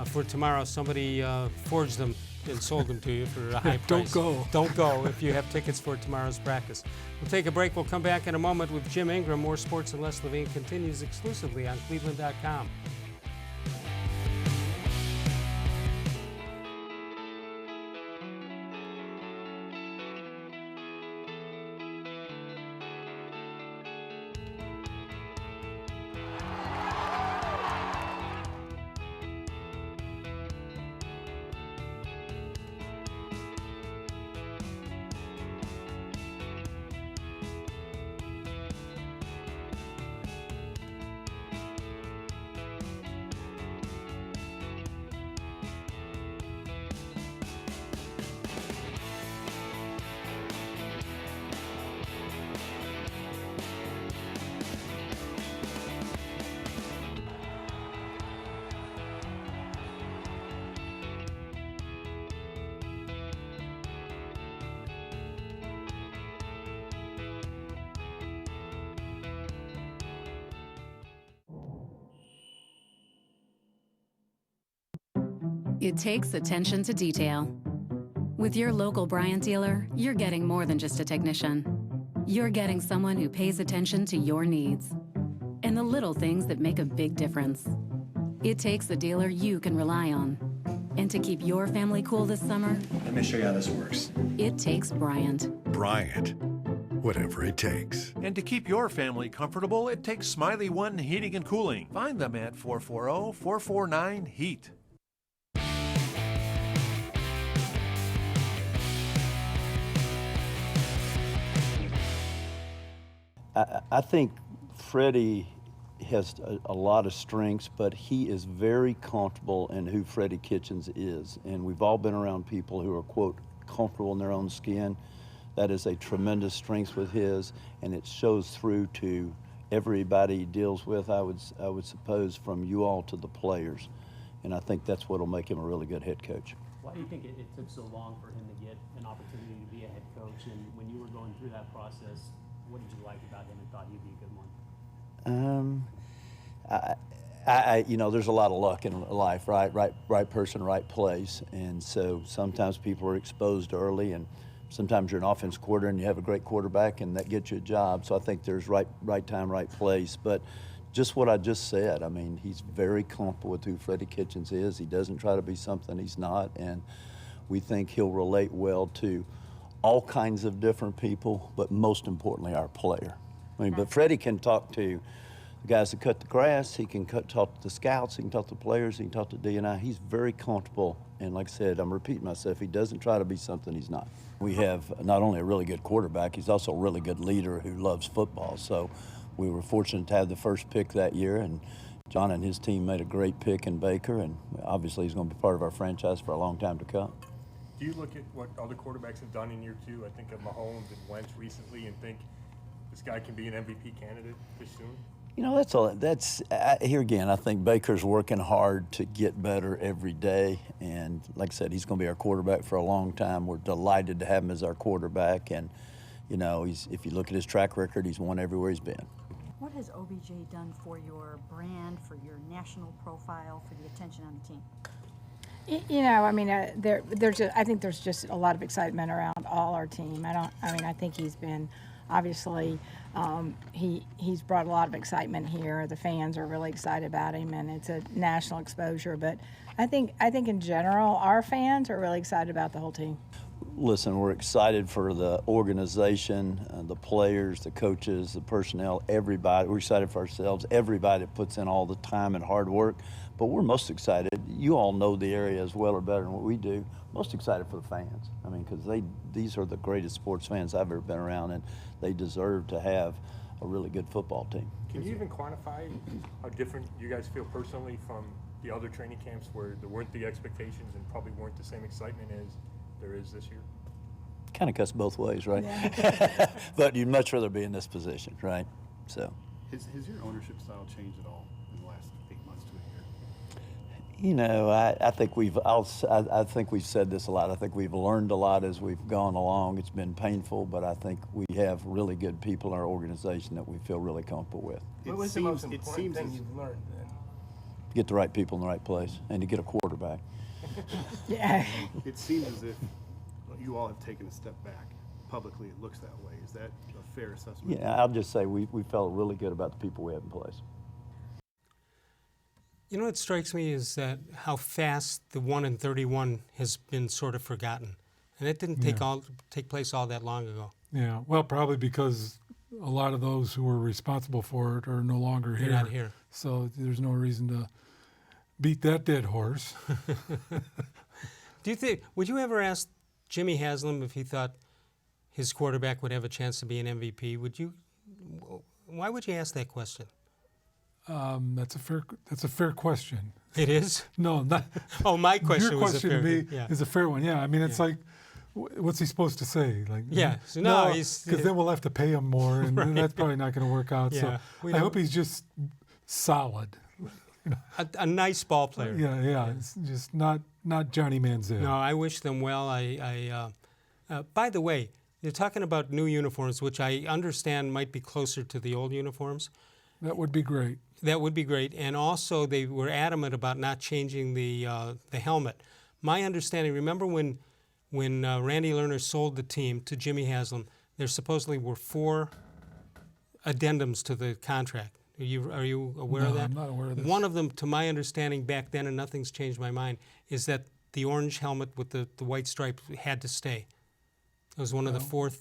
Speaker 1: for tomorrow, somebody forged them and sold them to you for a high price. Don't go if you have tickets for tomorrow's practice. We'll take a break. We'll come back in a moment with Jim Ingram. More Sports and Les-Levine continues exclusively on cleveland.com.
Speaker 11: It takes attention to detail. With your local Bryant dealer, you're getting more than just a technician. You're getting someone who pays attention to your needs and the little things that make a big difference. It takes a dealer you can rely on. And to keep your family cool this summer,
Speaker 12: let me show you how this works.
Speaker 11: it takes Bryant.
Speaker 13: Bryant, whatever it takes.
Speaker 14: And to keep your family comfortable, it takes Smiley One Heating and Cooling. Find them at 440-449-HEAT.
Speaker 15: I think Freddie has a lot of strengths, but he is very comfortable in who freddie-kitchens is. And we've all been around people who are, quote, comfortable in their own skin. That is a tremendous strength with his, and it shows through to everybody he deals with, I would suppose, from you all to the players. And I think that's what will make him a really good head coach.
Speaker 16: Why do you think it took so long for him to get an opportunity to be a head coach? And when you were going through that process, what did you like about him and thought he'd be a good one?
Speaker 15: You know, there's a lot of luck in life, right? Right person, right place. And so sometimes people are exposed early, and sometimes you're an offense quarter and you have a great quarterback and that gets you a job. So I think there's right time, right place. But just what I just said, I mean, he's very comfortable with who Freddie-Kitchens is. He doesn't try to be something he's not. And we think he'll relate well to all kinds of different people, but most importantly, our player. I mean, but Freddie can talk to the guys that cut the grass, he can talk to the scouts, he can talk to the players, he can talk to D&I. He's very comfortable, and like I said, I'm repeating myself, he doesn't try to be something he's not. We have not only a really good quarterback, he's also a really good leader who loves football. So we were fortunate to have the first pick that year, and John and his team made a great pick in Baker, and obviously he's going to be part of our franchise for a long time to come.
Speaker 17: Do you look at what other quarterbacks have done in year two? I think of Mahomes and Wentz recently, and think this guy can be an MVP candidate this soon?
Speaker 15: You know, here again, I think Baker's working hard to get better every day. And like I said, he's going to be our quarterback for a long time. We're delighted to have him as our quarterback. And, you know, if you look at his track record, he's won everywhere he's been.
Speaker 18: What has OBJ done for your brand, for your national profile, for the attention on the team?
Speaker 19: You know, I mean, I think there's just a lot of excitement around all our team. I think he's been, obviously, he's brought a lot of excitement here. The fans are really excited about him, and it's a national exposure. But I think in general, our fans are really excited about the whole team.
Speaker 15: Listen, we're excited for the organization, the players, the coaches, the personnel, everybody. We're excited for ourselves, everybody that puts in all the time and hard work. But we're most excited, you all know the area as well or better than what we do, most excited for the fans. I mean, because these are the greatest sports fans I've ever been around, and they deserve to have a really good football team.
Speaker 17: Can you even quantify how different you guys feel personally from the other training camps where there weren't the expectations and probably weren't the same excitement as there is this year?
Speaker 15: Kind of cuts both ways, right?
Speaker 19: Yeah.
Speaker 15: But you'd much rather be in this position, right? So.
Speaker 12: Has your ownership style changed at all in the last 8 months to a year?
Speaker 15: You know, I think we've said this a lot. I think we've learned a lot as we've gone along. It's been painful, but I think we have really good people in our organization that we feel really comfortable with.
Speaker 17: What was the most important thing you've learned then?
Speaker 15: Get the right people in the right place, and to get a quarterback.
Speaker 19: Yeah.
Speaker 12: It seems as if you all have taken a step back. Publicly, it looks that way. Is that a fair assessment?
Speaker 15: Yeah, I'll just say we felt really good about the people we have in place.
Speaker 1: You know what strikes me is that how fast the 1-31 has been sort of forgotten. And it didn't take place all that long ago.
Speaker 2: Yeah, well, probably because a lot of those who were responsible for it are no longer here.
Speaker 1: They're not here.
Speaker 2: So there's no reason to beat that dead horse.
Speaker 1: Would you ever ask Jimmy-Haslam if he thought his quarterback would have a chance to be an MVP? Why would you ask that question?
Speaker 2: That's a fair question.
Speaker 1: It is?
Speaker 2: No, not.
Speaker 1: Oh, my question
Speaker 2: your
Speaker 1: was
Speaker 2: question
Speaker 1: a fair
Speaker 2: to me is a fair one. Yeah, I mean, it's like, what's he supposed to say? Like,
Speaker 1: because
Speaker 2: then we'll have to pay him more, and that's probably not going to work out.
Speaker 1: Yeah,
Speaker 2: so I hope he's just solid. You know?
Speaker 1: A nice ball player.
Speaker 2: Yeah. It's just not Johnny Manziel.
Speaker 1: No, I wish them well. By the way, you're talking about new uniforms, which I understand might be closer to the old uniforms.
Speaker 2: That would be great.
Speaker 1: That would be great. And also, they were adamant about not changing the helmet. My understanding, remember when Randy Lerner sold the team to Jimmy Haslam, there supposedly were 4 addendums to the contract. Are you aware of that?
Speaker 2: I'm not aware of this.
Speaker 1: One of them, to my understanding back then, and nothing's changed my mind, is that the orange helmet with the white stripe had to stay. It was one of the 4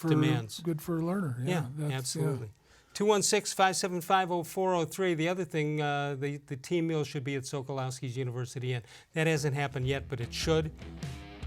Speaker 1: demands.
Speaker 2: Good for Lerner. Yeah,
Speaker 1: Absolutely. 216-575-0403. The other thing, the team meal should be at Sokolowski's University Inn. That hasn't happened yet, but it should.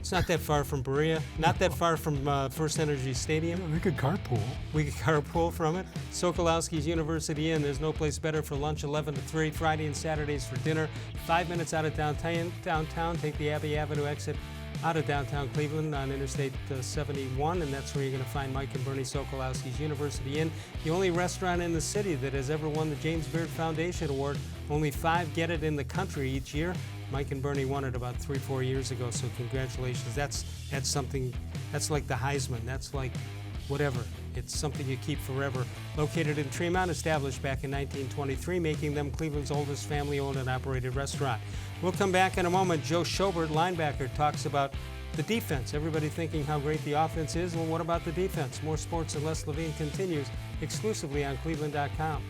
Speaker 1: It's not that far from Berea, not that far from First Energy Stadium.
Speaker 2: Yeah, we could carpool.
Speaker 1: We could carpool from it. Sokolowski's University Inn. There's no place better for lunch, 11 to 3, Friday and Saturdays for dinner. 5 minutes out of downtown, take the Abbey Avenue exit out of downtown Cleveland on Interstate 71, and that's where you're going to find Mike and Bernie Sokolowski's University Inn, the only restaurant in the city that has ever won the James Beard Foundation Award. Only 5 get it in the country each year. Mike and Bernie won it about 3-4 years ago, so congratulations. That's something, that's like the Heisman. That's like whatever. It's something you keep forever. Located in Tremont, established back in 1923, making them Cleveland's oldest family-owned and operated restaurant. We'll come back in a moment. Joe-Schobert, linebacker, talks about the defense. Everybody thinking how great the offense is. Well, what about the defense? More Sports and Les-Levine continues exclusively on cleveland.com.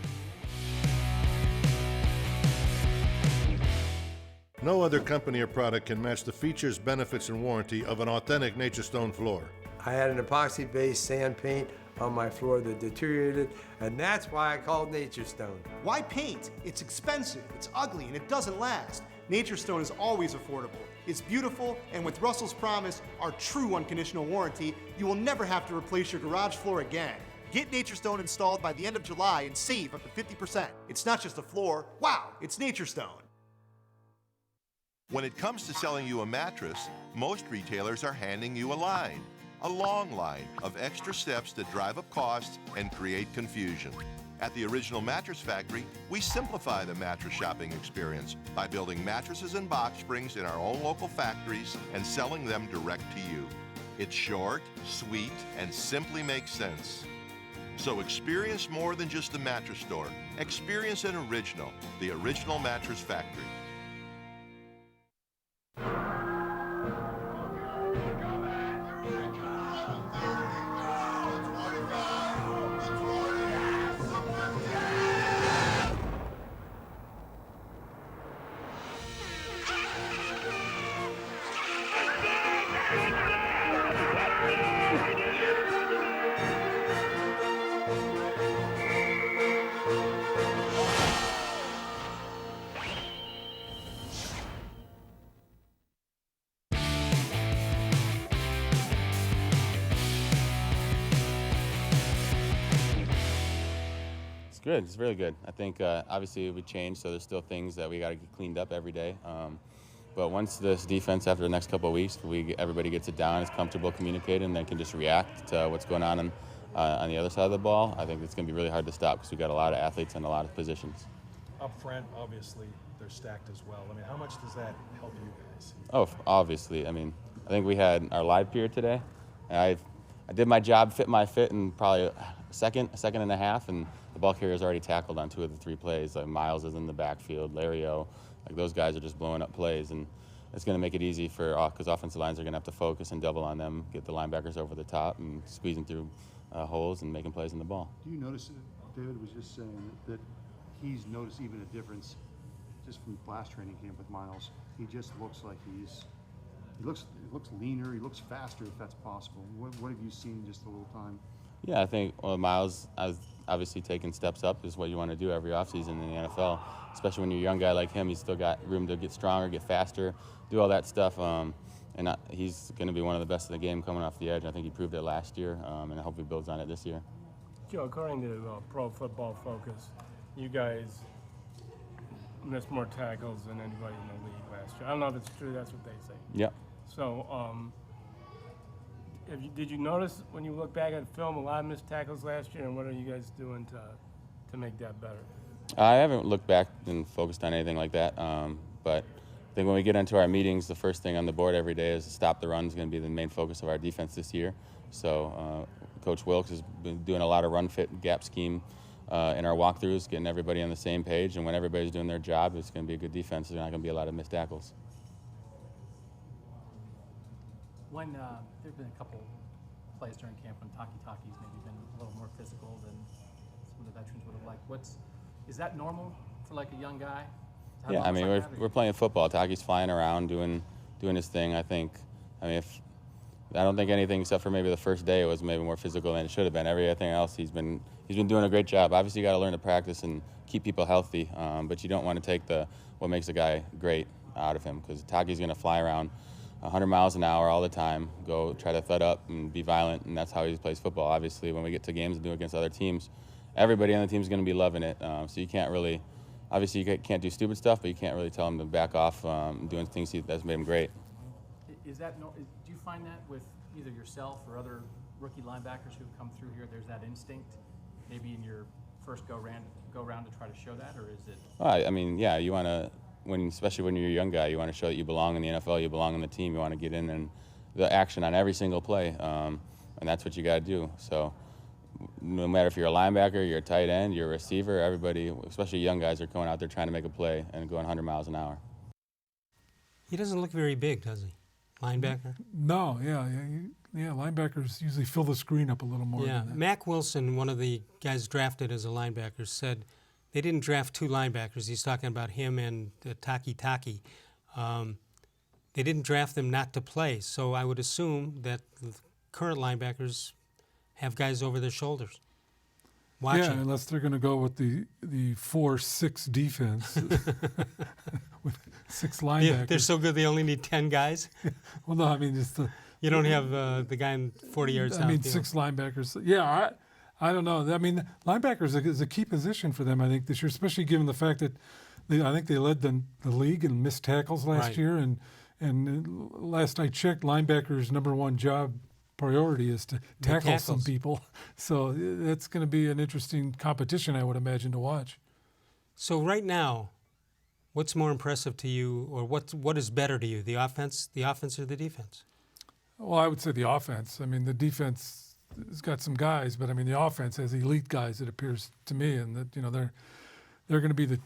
Speaker 5: No other company or product can match the features, benefits, and warranty of an authentic Nature Stone floor.
Speaker 20: I had an epoxy-based sand paint on my floor that deteriorated, and that's why I called Nature Stone.
Speaker 7: Why paint? It's expensive, it's ugly, and it doesn't last. Nature Stone is always affordable. It's beautiful, and with Russell's Promise, our true unconditional warranty, you will never have to replace your garage floor again. Get Nature Stone installed by the end of July and save up to 50%. It's not just a floor. Wow, it's Nature Stone.
Speaker 9: When it comes to selling you a mattress, most retailers are handing you a line. A long line of extra steps that drive up costs and create confusion. At the Original Mattress Factory, we simplify the mattress shopping experience by building mattresses and box springs in our own local factories and selling them direct to you. It's short, sweet, and simply makes sense. So experience more than just a mattress store. Experience an original, the Original Mattress Factory.
Speaker 21: Good. It's really good. I think obviously it would change, so there's still things that we got to get cleaned up every day. But once this defense, after the next couple of weeks, everybody gets it down, is comfortable communicating, and then can just react to what's going on the other side of the ball, I think it's going to be really hard to stop because we've got a lot of athletes in a lot of positions.
Speaker 22: Up front, obviously, they're stacked as well. I mean, how much does that help you guys?
Speaker 21: Oh, obviously. I mean, I think we had our live period today, and I did my job, fit my fit in probably a second and a half, and the ball carrier's already tackled on 2 of the 3 plays. Like Miles is in the backfield, Lario, like those guys are just blowing up plays, and it's going to make it easy for because offensive lines are going to have to focus and double on them, get the linebackers over the top, and squeezing through holes and making plays in the ball.
Speaker 12: Do you notice, David was just saying that he's noticed even a difference just from last training camp with Miles. He just looks like he looks leaner, he looks faster if that's possible. What have you seen in just a little time?
Speaker 21: Yeah, I think Miles has obviously taken steps up is what you want to do every offseason in the NFL, especially when you're a young guy like him. He's still got room to get stronger, get faster, do all that stuff. And he's going to be one of the best in the game coming off the edge. I think he proved it last year, and I hope he builds on it this year.
Speaker 23: Joe, according to Pro Football Focus, you guys missed more tackles than anybody in the league last year. I don't know if it's true. That's what they say.
Speaker 21: Yep.
Speaker 23: So, did you notice when you look back at film a lot of missed tackles last year, and what are you guys doing to make that better?
Speaker 21: I haven't looked back and focused on anything like that, but I think when we get into our meetings, the first thing on the board every day is to stop the run is going to be the main focus of our defense this year. So Coach Wilkes has been doing a lot of run fit gap scheme in our walkthroughs, getting everybody on the same page, and when everybody's doing their job, it's going to be a good defense. There's not going to be a lot of missed tackles.
Speaker 3: When there have been a couple plays during camp when Taki's maybe been a little more physical than some of the veterans would have liked. Is that normal for like a young guy?
Speaker 21: Yeah, I mean, we're playing football. Taki's flying around, doing his thing. I don't think anything except for maybe the first day was maybe more physical than it should have been. Everything else, he's been doing a great job. Obviously, you got to learn to practice and keep people healthy, but you don't want to take what makes a guy great out of him, because Taki's going to fly around 100 miles an hour all the time, go try to thud up and be violent, and that's how he plays football. Obviously, when we get to games and do it against other teams, everybody on the team is going to be loving it. So you can't really, obviously, you can't do stupid stuff, but you can't really tell him to back off doing things that's made him great.
Speaker 3: Do you find that with either yourself or other rookie linebackers who come through here? There's that instinct, maybe in your first go round to try to show that, or is it?
Speaker 21: I mean, yeah, you want to. Especially when you're a young guy, you want to show that you belong in the NFL, you belong in the team, you want to get in and the action on every single play, and that's what you got to do. So no matter if you're a linebacker, you're a tight end, you're a receiver, everybody, especially young guys, are going out there trying to make a play and going 100 miles an hour.
Speaker 1: He doesn't look very big, does he? Linebacker?
Speaker 2: No, yeah, linebackers usually fill the screen up a little more.
Speaker 1: Yeah, Mack Wilson, one of the guys drafted as a linebacker, said they didn't draft two linebackers. He's talking about him and Taki. They didn't draft them not to play. So I would assume that the current linebackers have guys over their shoulders watching.
Speaker 2: Yeah, unless they're going to go with the 4-6 defense with 6 linebackers.
Speaker 1: Yeah, they're so good they only need 10 guys?
Speaker 2: Well, no, I mean, it's the...
Speaker 1: You don't have the guy in 40 yards out.
Speaker 2: I mean, 6 linebackers. Yeah, I don't know. I mean, linebackers is a key position for them, I think, this year, especially given the fact that I think they led the league in missed tackles last year. And last I checked, linebackers' #1 job priority is to tackle some people. So that's going to be an interesting competition, I would imagine, to watch.
Speaker 1: So right now, what's more impressive to you, or what is better to you, the offense or the defense?
Speaker 2: Well, I would say the offense. I mean, the defense has got some guys, but I mean the offense has elite guys, it appears to me, and that they're going to be the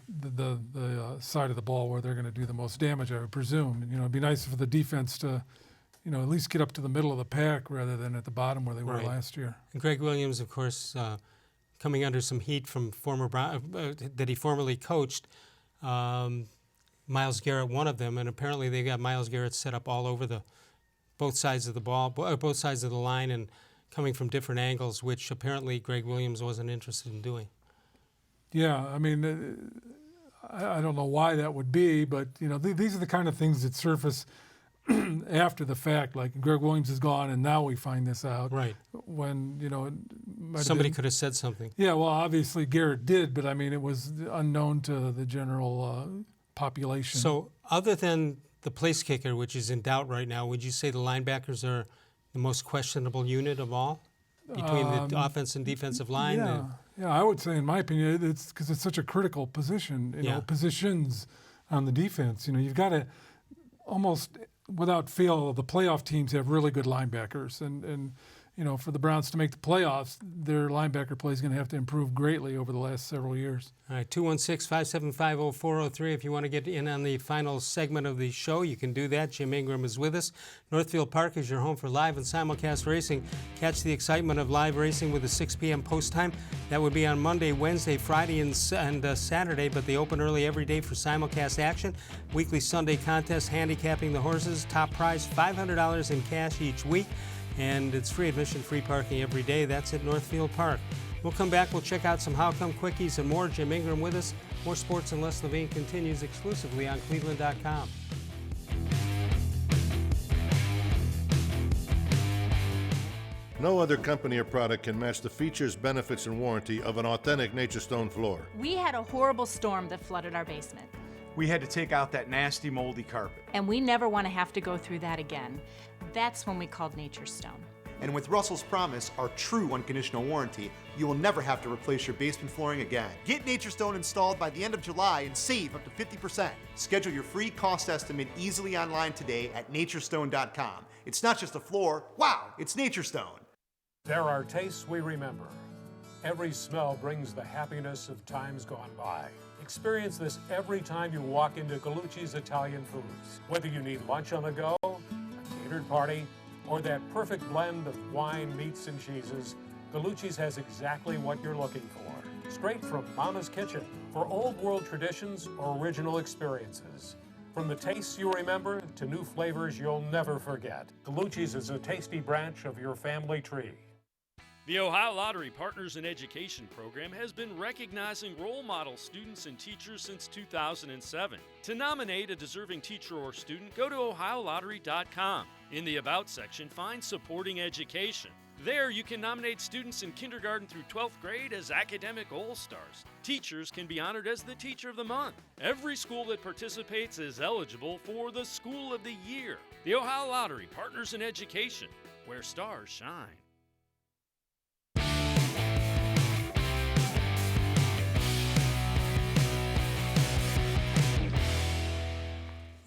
Speaker 2: side of the ball where they're going to do the most damage, I would presume. It'd be nice for the defense to, at least get up to the middle of the pack rather than at the bottom where they were last year.
Speaker 1: And Greg Williams, of course, coming under some heat from that he formerly coached. Myles Garrett, one of them, and apparently they got Myles Garrett set up all over both sides of the ball, both sides of the line, and coming from different angles, which apparently Greg Williams wasn't interested in doing.
Speaker 2: Yeah, I mean, I don't know why that would be, but these are the kind of things that surface after the fact. Like Greg Williams is gone, and now we find this out.
Speaker 1: Right.
Speaker 2: When
Speaker 1: somebody could have said something.
Speaker 2: Yeah, well, obviously Garrett did, but I mean, it was unknown to the general population.
Speaker 1: So, other than the place kicker, which is in doubt right now, would you say the linebackers are the most questionable unit of all between the offense and defensive line?
Speaker 2: Yeah, I would say, in my opinion, it's because it's such a critical position. Positions on the defense. You've got to almost without fail. The playoff teams have really good linebackers, and for the Browns to make the playoffs, their linebacker play is going to have to improve greatly over the last several years. All
Speaker 1: right, 216-575-0403. If you want to get in on the final segment of the show, you can do that. Jim Ingraham is with us. Northfield Park is your home for live and simulcast racing. Catch the excitement of live racing with a 6 p.m. post time. That would be on Monday, Wednesday, Friday, and Saturday, but they open early every day for simulcast action. Weekly Sunday contest, handicapping the horses. Top prize, $500 in cash each week. And it's free admission, free parking every day. That's at Northfield Park. We'll come back. We'll check out some How Come Quickies and more. Jim Ingraham with us. More Sports and Les-levine continues exclusively on cleveland.com.
Speaker 5: No other company or product can match the features, benefits, and warranty of an authentic Nature Stone floor.
Speaker 4: We had a horrible storm that flooded our basement.
Speaker 6: We had to take out that nasty moldy carpet.
Speaker 4: And we never want to have to go through that again. That's when we called Nature Stone.
Speaker 7: And with Russell's Promise, our true unconditional warranty, you will never have to replace your basement flooring again. Get Nature Stone installed by the end of July and save up to 50%. Schedule your free cost estimate easily online today at naturestone.com. It's not just a floor, wow, it's Nature Stone.
Speaker 8: There are tastes we remember. Every smell brings the happiness of times gone by. Experience this every time you walk into Gallucci's Italian Foods. Whether you need lunch on the go, a catered party, or that perfect blend of wine, meats, and cheeses, Gallucci's has exactly what you're looking for. Straight from Mama's Kitchen for old world traditions or original experiences. From the tastes you remember to new flavors you'll never forget. Gallucci's is a tasty branch of your family tree.
Speaker 10: The Ohio Lottery Partners in Education program has been recognizing role model students and teachers since 2007. To nominate a deserving teacher or student, go to OhioLottery.com. In the About section, find Supporting Education. There, you can nominate students in kindergarten through 12th grade as academic all-stars. Teachers can be honored as the Teacher of the Month. Every school that participates is eligible for the School of the Year. The Ohio Lottery Partners in Education, where stars shine.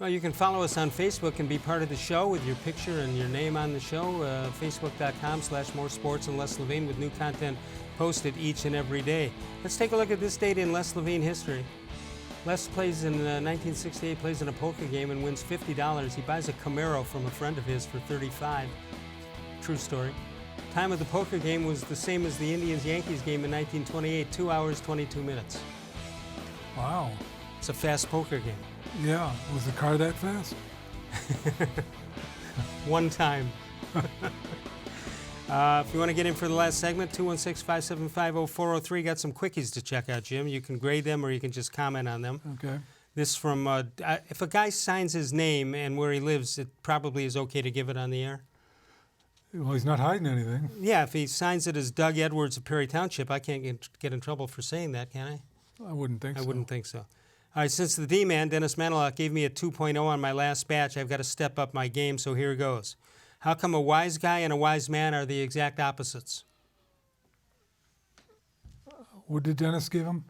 Speaker 1: Well, you can follow us on Facebook and be part of the show with your picture and your name on the show. Facebook.com/more-sports-and-les-levine with new content posted each and every day. Let's take a look at this date in Les-Levine history. Les plays in 1968, plays in a poker game and wins $50. He buys a Camaro from a friend of his for $35. True story. Time of the poker game was the same as the Indians-Yankees game in 1928, 2 hours, 22 minutes.
Speaker 2: Wow.
Speaker 1: It's a fast poker game.
Speaker 2: Yeah. Was the car that fast?
Speaker 1: One time. If you want to get in for the last segment, 216-575-0403. Got some quickies to check out, Jim. You can grade them or you can just comment on them.
Speaker 2: Okay.
Speaker 1: This from, if a guy signs his name and where he lives, it probably is okay to give it on the air.
Speaker 2: Well, he's not hiding anything.
Speaker 1: Yeah, if he signs it as Doug Edwards of Perry Township, I can't get in trouble for saying that, can I?
Speaker 2: I wouldn't think so.
Speaker 1: I wouldn't think so. All right, since the D-man, Dennis Manilow, gave me a 2.0 on my last batch, I've got to step up my game, so here goes. How come a wise guy and a wise man are the exact opposites?
Speaker 2: What did Dennis give him?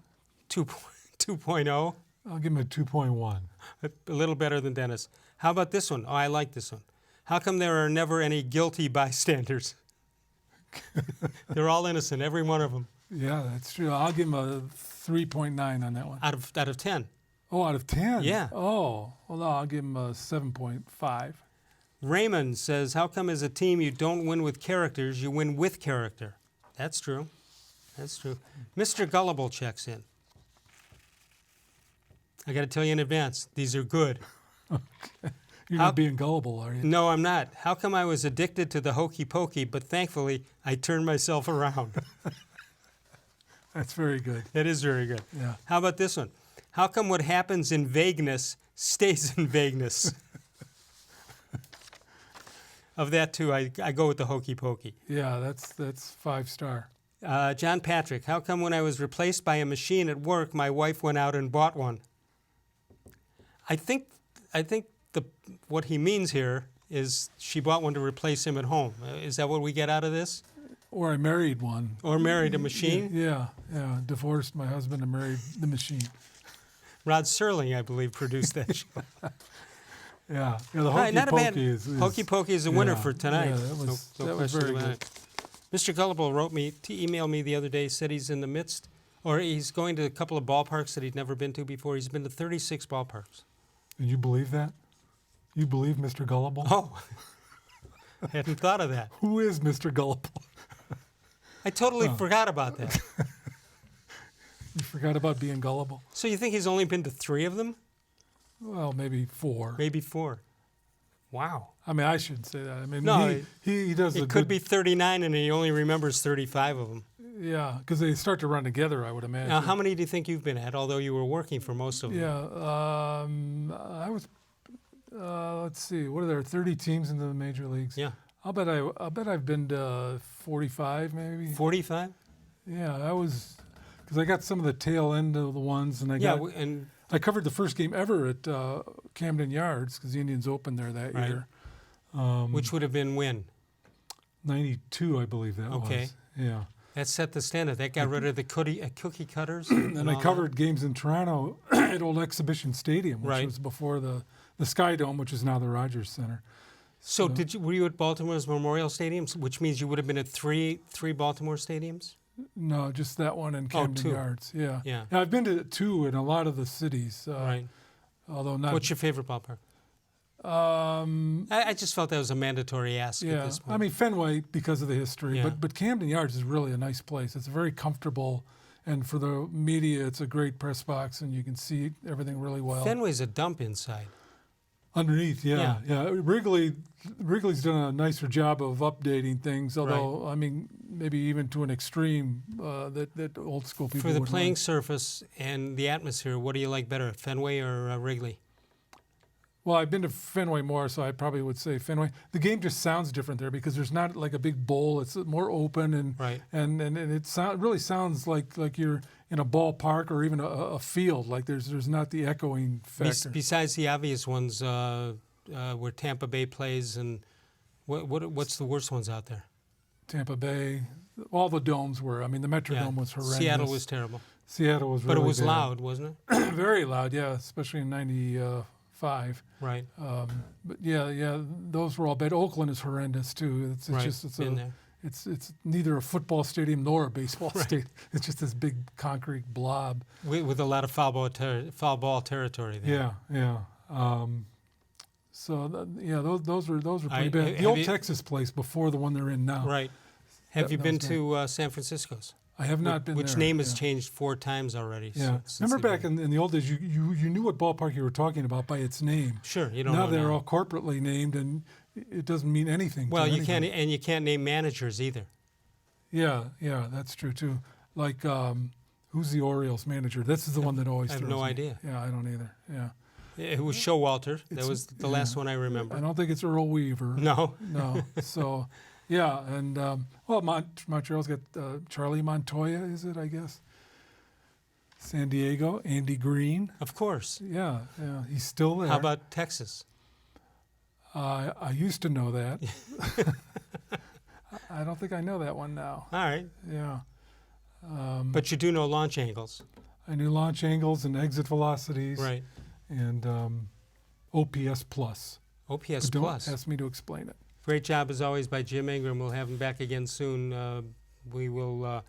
Speaker 1: 2.0.
Speaker 2: I'll give him a 2.1.
Speaker 1: A little better than Dennis. How about this one? Oh, I like this one. How come there are never any guilty bystanders? They're all innocent, every one of them.
Speaker 2: Yeah, that's true. I'll give him a 3.9 on that one.
Speaker 1: Out of 10.
Speaker 2: Oh, out of 10?
Speaker 1: Yeah.
Speaker 2: Oh, well, no, I'll give him a 7.5.
Speaker 1: Raymond says, how come as a team you don't win with characters, you win with character? That's true. That's true. Mr. Gullible checks in. I got to tell you in advance, these are good.
Speaker 2: Okay. You're not being gullible, are you?
Speaker 1: No, I'm not. How come I was addicted to the hokey pokey, but thankfully I turned myself around?
Speaker 2: That's very good.
Speaker 1: It is very good.
Speaker 2: Yeah.
Speaker 1: How about this one? How come what happens in vagueness stays in vagueness? Of that, too, I go with the hokey pokey.
Speaker 2: Yeah, that's 5-star.
Speaker 1: John Patrick, how come when I was replaced by a machine at work, my wife went out and bought one? I think what he means here is she bought one to replace him at home. Is that what we get out of this?
Speaker 2: Or I married one.
Speaker 1: Or married a machine?
Speaker 2: Yeah. Divorced my husband and married the machine.
Speaker 1: Rod Serling, I believe, produced that show.
Speaker 2: Yeah, the hokey pokey
Speaker 1: is a winner for tonight.
Speaker 2: Yeah, that was very good.
Speaker 1: Mr. Gullible emailed me the other day, said he's in the midst, or he's going to a couple of ballparks that he'd never been to before. He's been to 36 ballparks.
Speaker 2: And you believe that? You believe Mr. Gullible?
Speaker 1: Oh, I hadn't thought of that.
Speaker 2: Who is Mr. Gullible?
Speaker 1: I totally forgot about that.
Speaker 2: You forgot about being gullible?
Speaker 1: So you think he's only been to 3 of them?
Speaker 2: Well, maybe 4.
Speaker 1: Maybe 4. Wow.
Speaker 2: I mean, I shouldn't say that. I mean,
Speaker 1: no,
Speaker 2: he does.
Speaker 1: It could be 39, and he only remembers 35 of them.
Speaker 2: Yeah, because they start to run together, I would imagine.
Speaker 1: Now, how many do you think you've been at, although you were working for most of them?
Speaker 2: Yeah, I was. Let's see. What are there? 30 teams in the major leagues.
Speaker 1: Yeah.
Speaker 2: I'll bet I've been to 45, maybe.
Speaker 1: 45?
Speaker 2: Yeah, I was, because I got some of the tail end of the ones, and I covered the first game ever at Camden Yards because the Indians opened there that year.
Speaker 1: Which would have been when?
Speaker 2: 92, I believe that was.
Speaker 1: Okay.
Speaker 2: Yeah.
Speaker 1: That set the standard. That got rid of the cookie cutters.
Speaker 2: And I covered games in Toronto at Old Exhibition Stadium, which was before the Sky Dome, which is now the Rogers Center.
Speaker 1: So were you at Baltimore's Memorial Stadium, which means you would have been at three Baltimore stadiums?
Speaker 2: No, just that one in Camden
Speaker 1: two.
Speaker 2: Yards. Yeah.
Speaker 1: Yeah.
Speaker 2: I've been to 2 in a lot of the cities.
Speaker 1: Right.
Speaker 2: Although not.
Speaker 1: What's your favorite ballpark? I just felt that was a mandatory ask at this point.
Speaker 2: I mean Fenway because of the history,
Speaker 1: Yeah.
Speaker 2: but Camden Yards is really a nice place. It's very comfortable, and for the media, it's a great press box, and you can see everything really well.
Speaker 1: Fenway's a dump inside.
Speaker 2: Underneath, yeah. Wrigley's done a nicer job of updating things, although I mean maybe even to an extreme that old school people.
Speaker 1: For the
Speaker 2: would
Speaker 1: playing
Speaker 2: like.
Speaker 1: surface and the atmosphere, what do you like better, Fenway or Wrigley?
Speaker 2: Well, I've been to Fenway more, so I probably would say Fenway. The game just sounds different there because there's not like a big bowl. It's more open and and it really sounds like you're in a ballpark or even a field. Like there's not the echoing factor.
Speaker 1: Besides the obvious ones where Tampa Bay plays, and what's the worst ones out there?
Speaker 2: Tampa Bay, all the domes were. I mean, the Metrodome was horrendous.
Speaker 1: Seattle was terrible.
Speaker 2: Seattle was really
Speaker 1: But it was
Speaker 2: bad.
Speaker 1: loud, wasn't it?
Speaker 2: Very loud, yeah, especially in '95.
Speaker 1: Right.
Speaker 2: But yeah, those were all bad. Oakland is horrendous too. It's just
Speaker 1: been there.
Speaker 2: It's neither a football stadium nor a baseball stadium. It's just this big concrete blob
Speaker 1: with a lot of foul ball territory there.
Speaker 2: Yeah. Those were pretty bad. The old Texas place before the one they're in now.
Speaker 1: Right. Have you been to San Francisco's?
Speaker 2: I have not been there.
Speaker 1: Which name has changed 4 times already.
Speaker 2: Yeah. Remember back in the old days, you knew what ballpark you were talking about by its name.
Speaker 1: Sure, you don't
Speaker 2: now
Speaker 1: know
Speaker 2: they're
Speaker 1: now.
Speaker 2: all corporately named, and it doesn't mean anything.
Speaker 1: Well,
Speaker 2: to
Speaker 1: you
Speaker 2: anybody.
Speaker 1: can't, and you can't name managers either.
Speaker 2: Yeah, that's true too. Like, who's the Orioles manager? This is the one that always.
Speaker 1: I have
Speaker 2: throws
Speaker 1: no
Speaker 2: me.
Speaker 1: idea.
Speaker 2: Yeah, I don't either. Yeah.
Speaker 1: It was Showalter. That was the last one I remember.
Speaker 2: I don't think it's Earl Weaver.
Speaker 1: No.
Speaker 2: So, yeah, and Montreal's got Charlie Montoya, is it? I guess. San Diego, Andy Green.
Speaker 1: Of course.
Speaker 2: Yeah, he's still there.
Speaker 1: How about Texas?
Speaker 2: I used to know that. I don't think I know that one now.
Speaker 1: All right.
Speaker 2: Yeah.
Speaker 1: But you do know launch angles.
Speaker 2: I knew launch angles and exit velocities.
Speaker 1: Right.
Speaker 2: And OPS plus.
Speaker 1: OPS
Speaker 2: But don't
Speaker 1: plus.
Speaker 2: ask me to explain it.
Speaker 1: Great job as always by Jim Ingraham. We'll have him back again soon. We will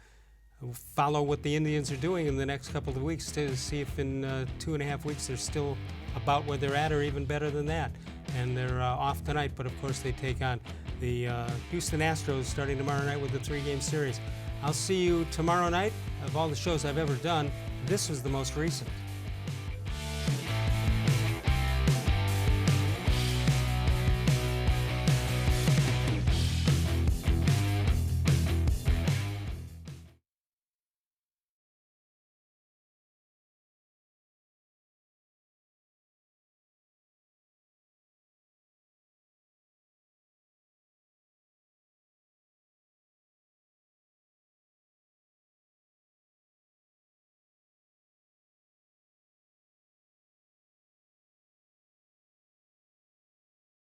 Speaker 1: follow what the Indians are doing in the next couple of weeks to see if in 2.5 weeks they're still about where they're at or even better than that. And they're off tonight, but of course they take on the Houston Astros starting tomorrow night with a 3-game series. I'll see you tomorrow night. Of all the shows I've ever done, this was the most recent.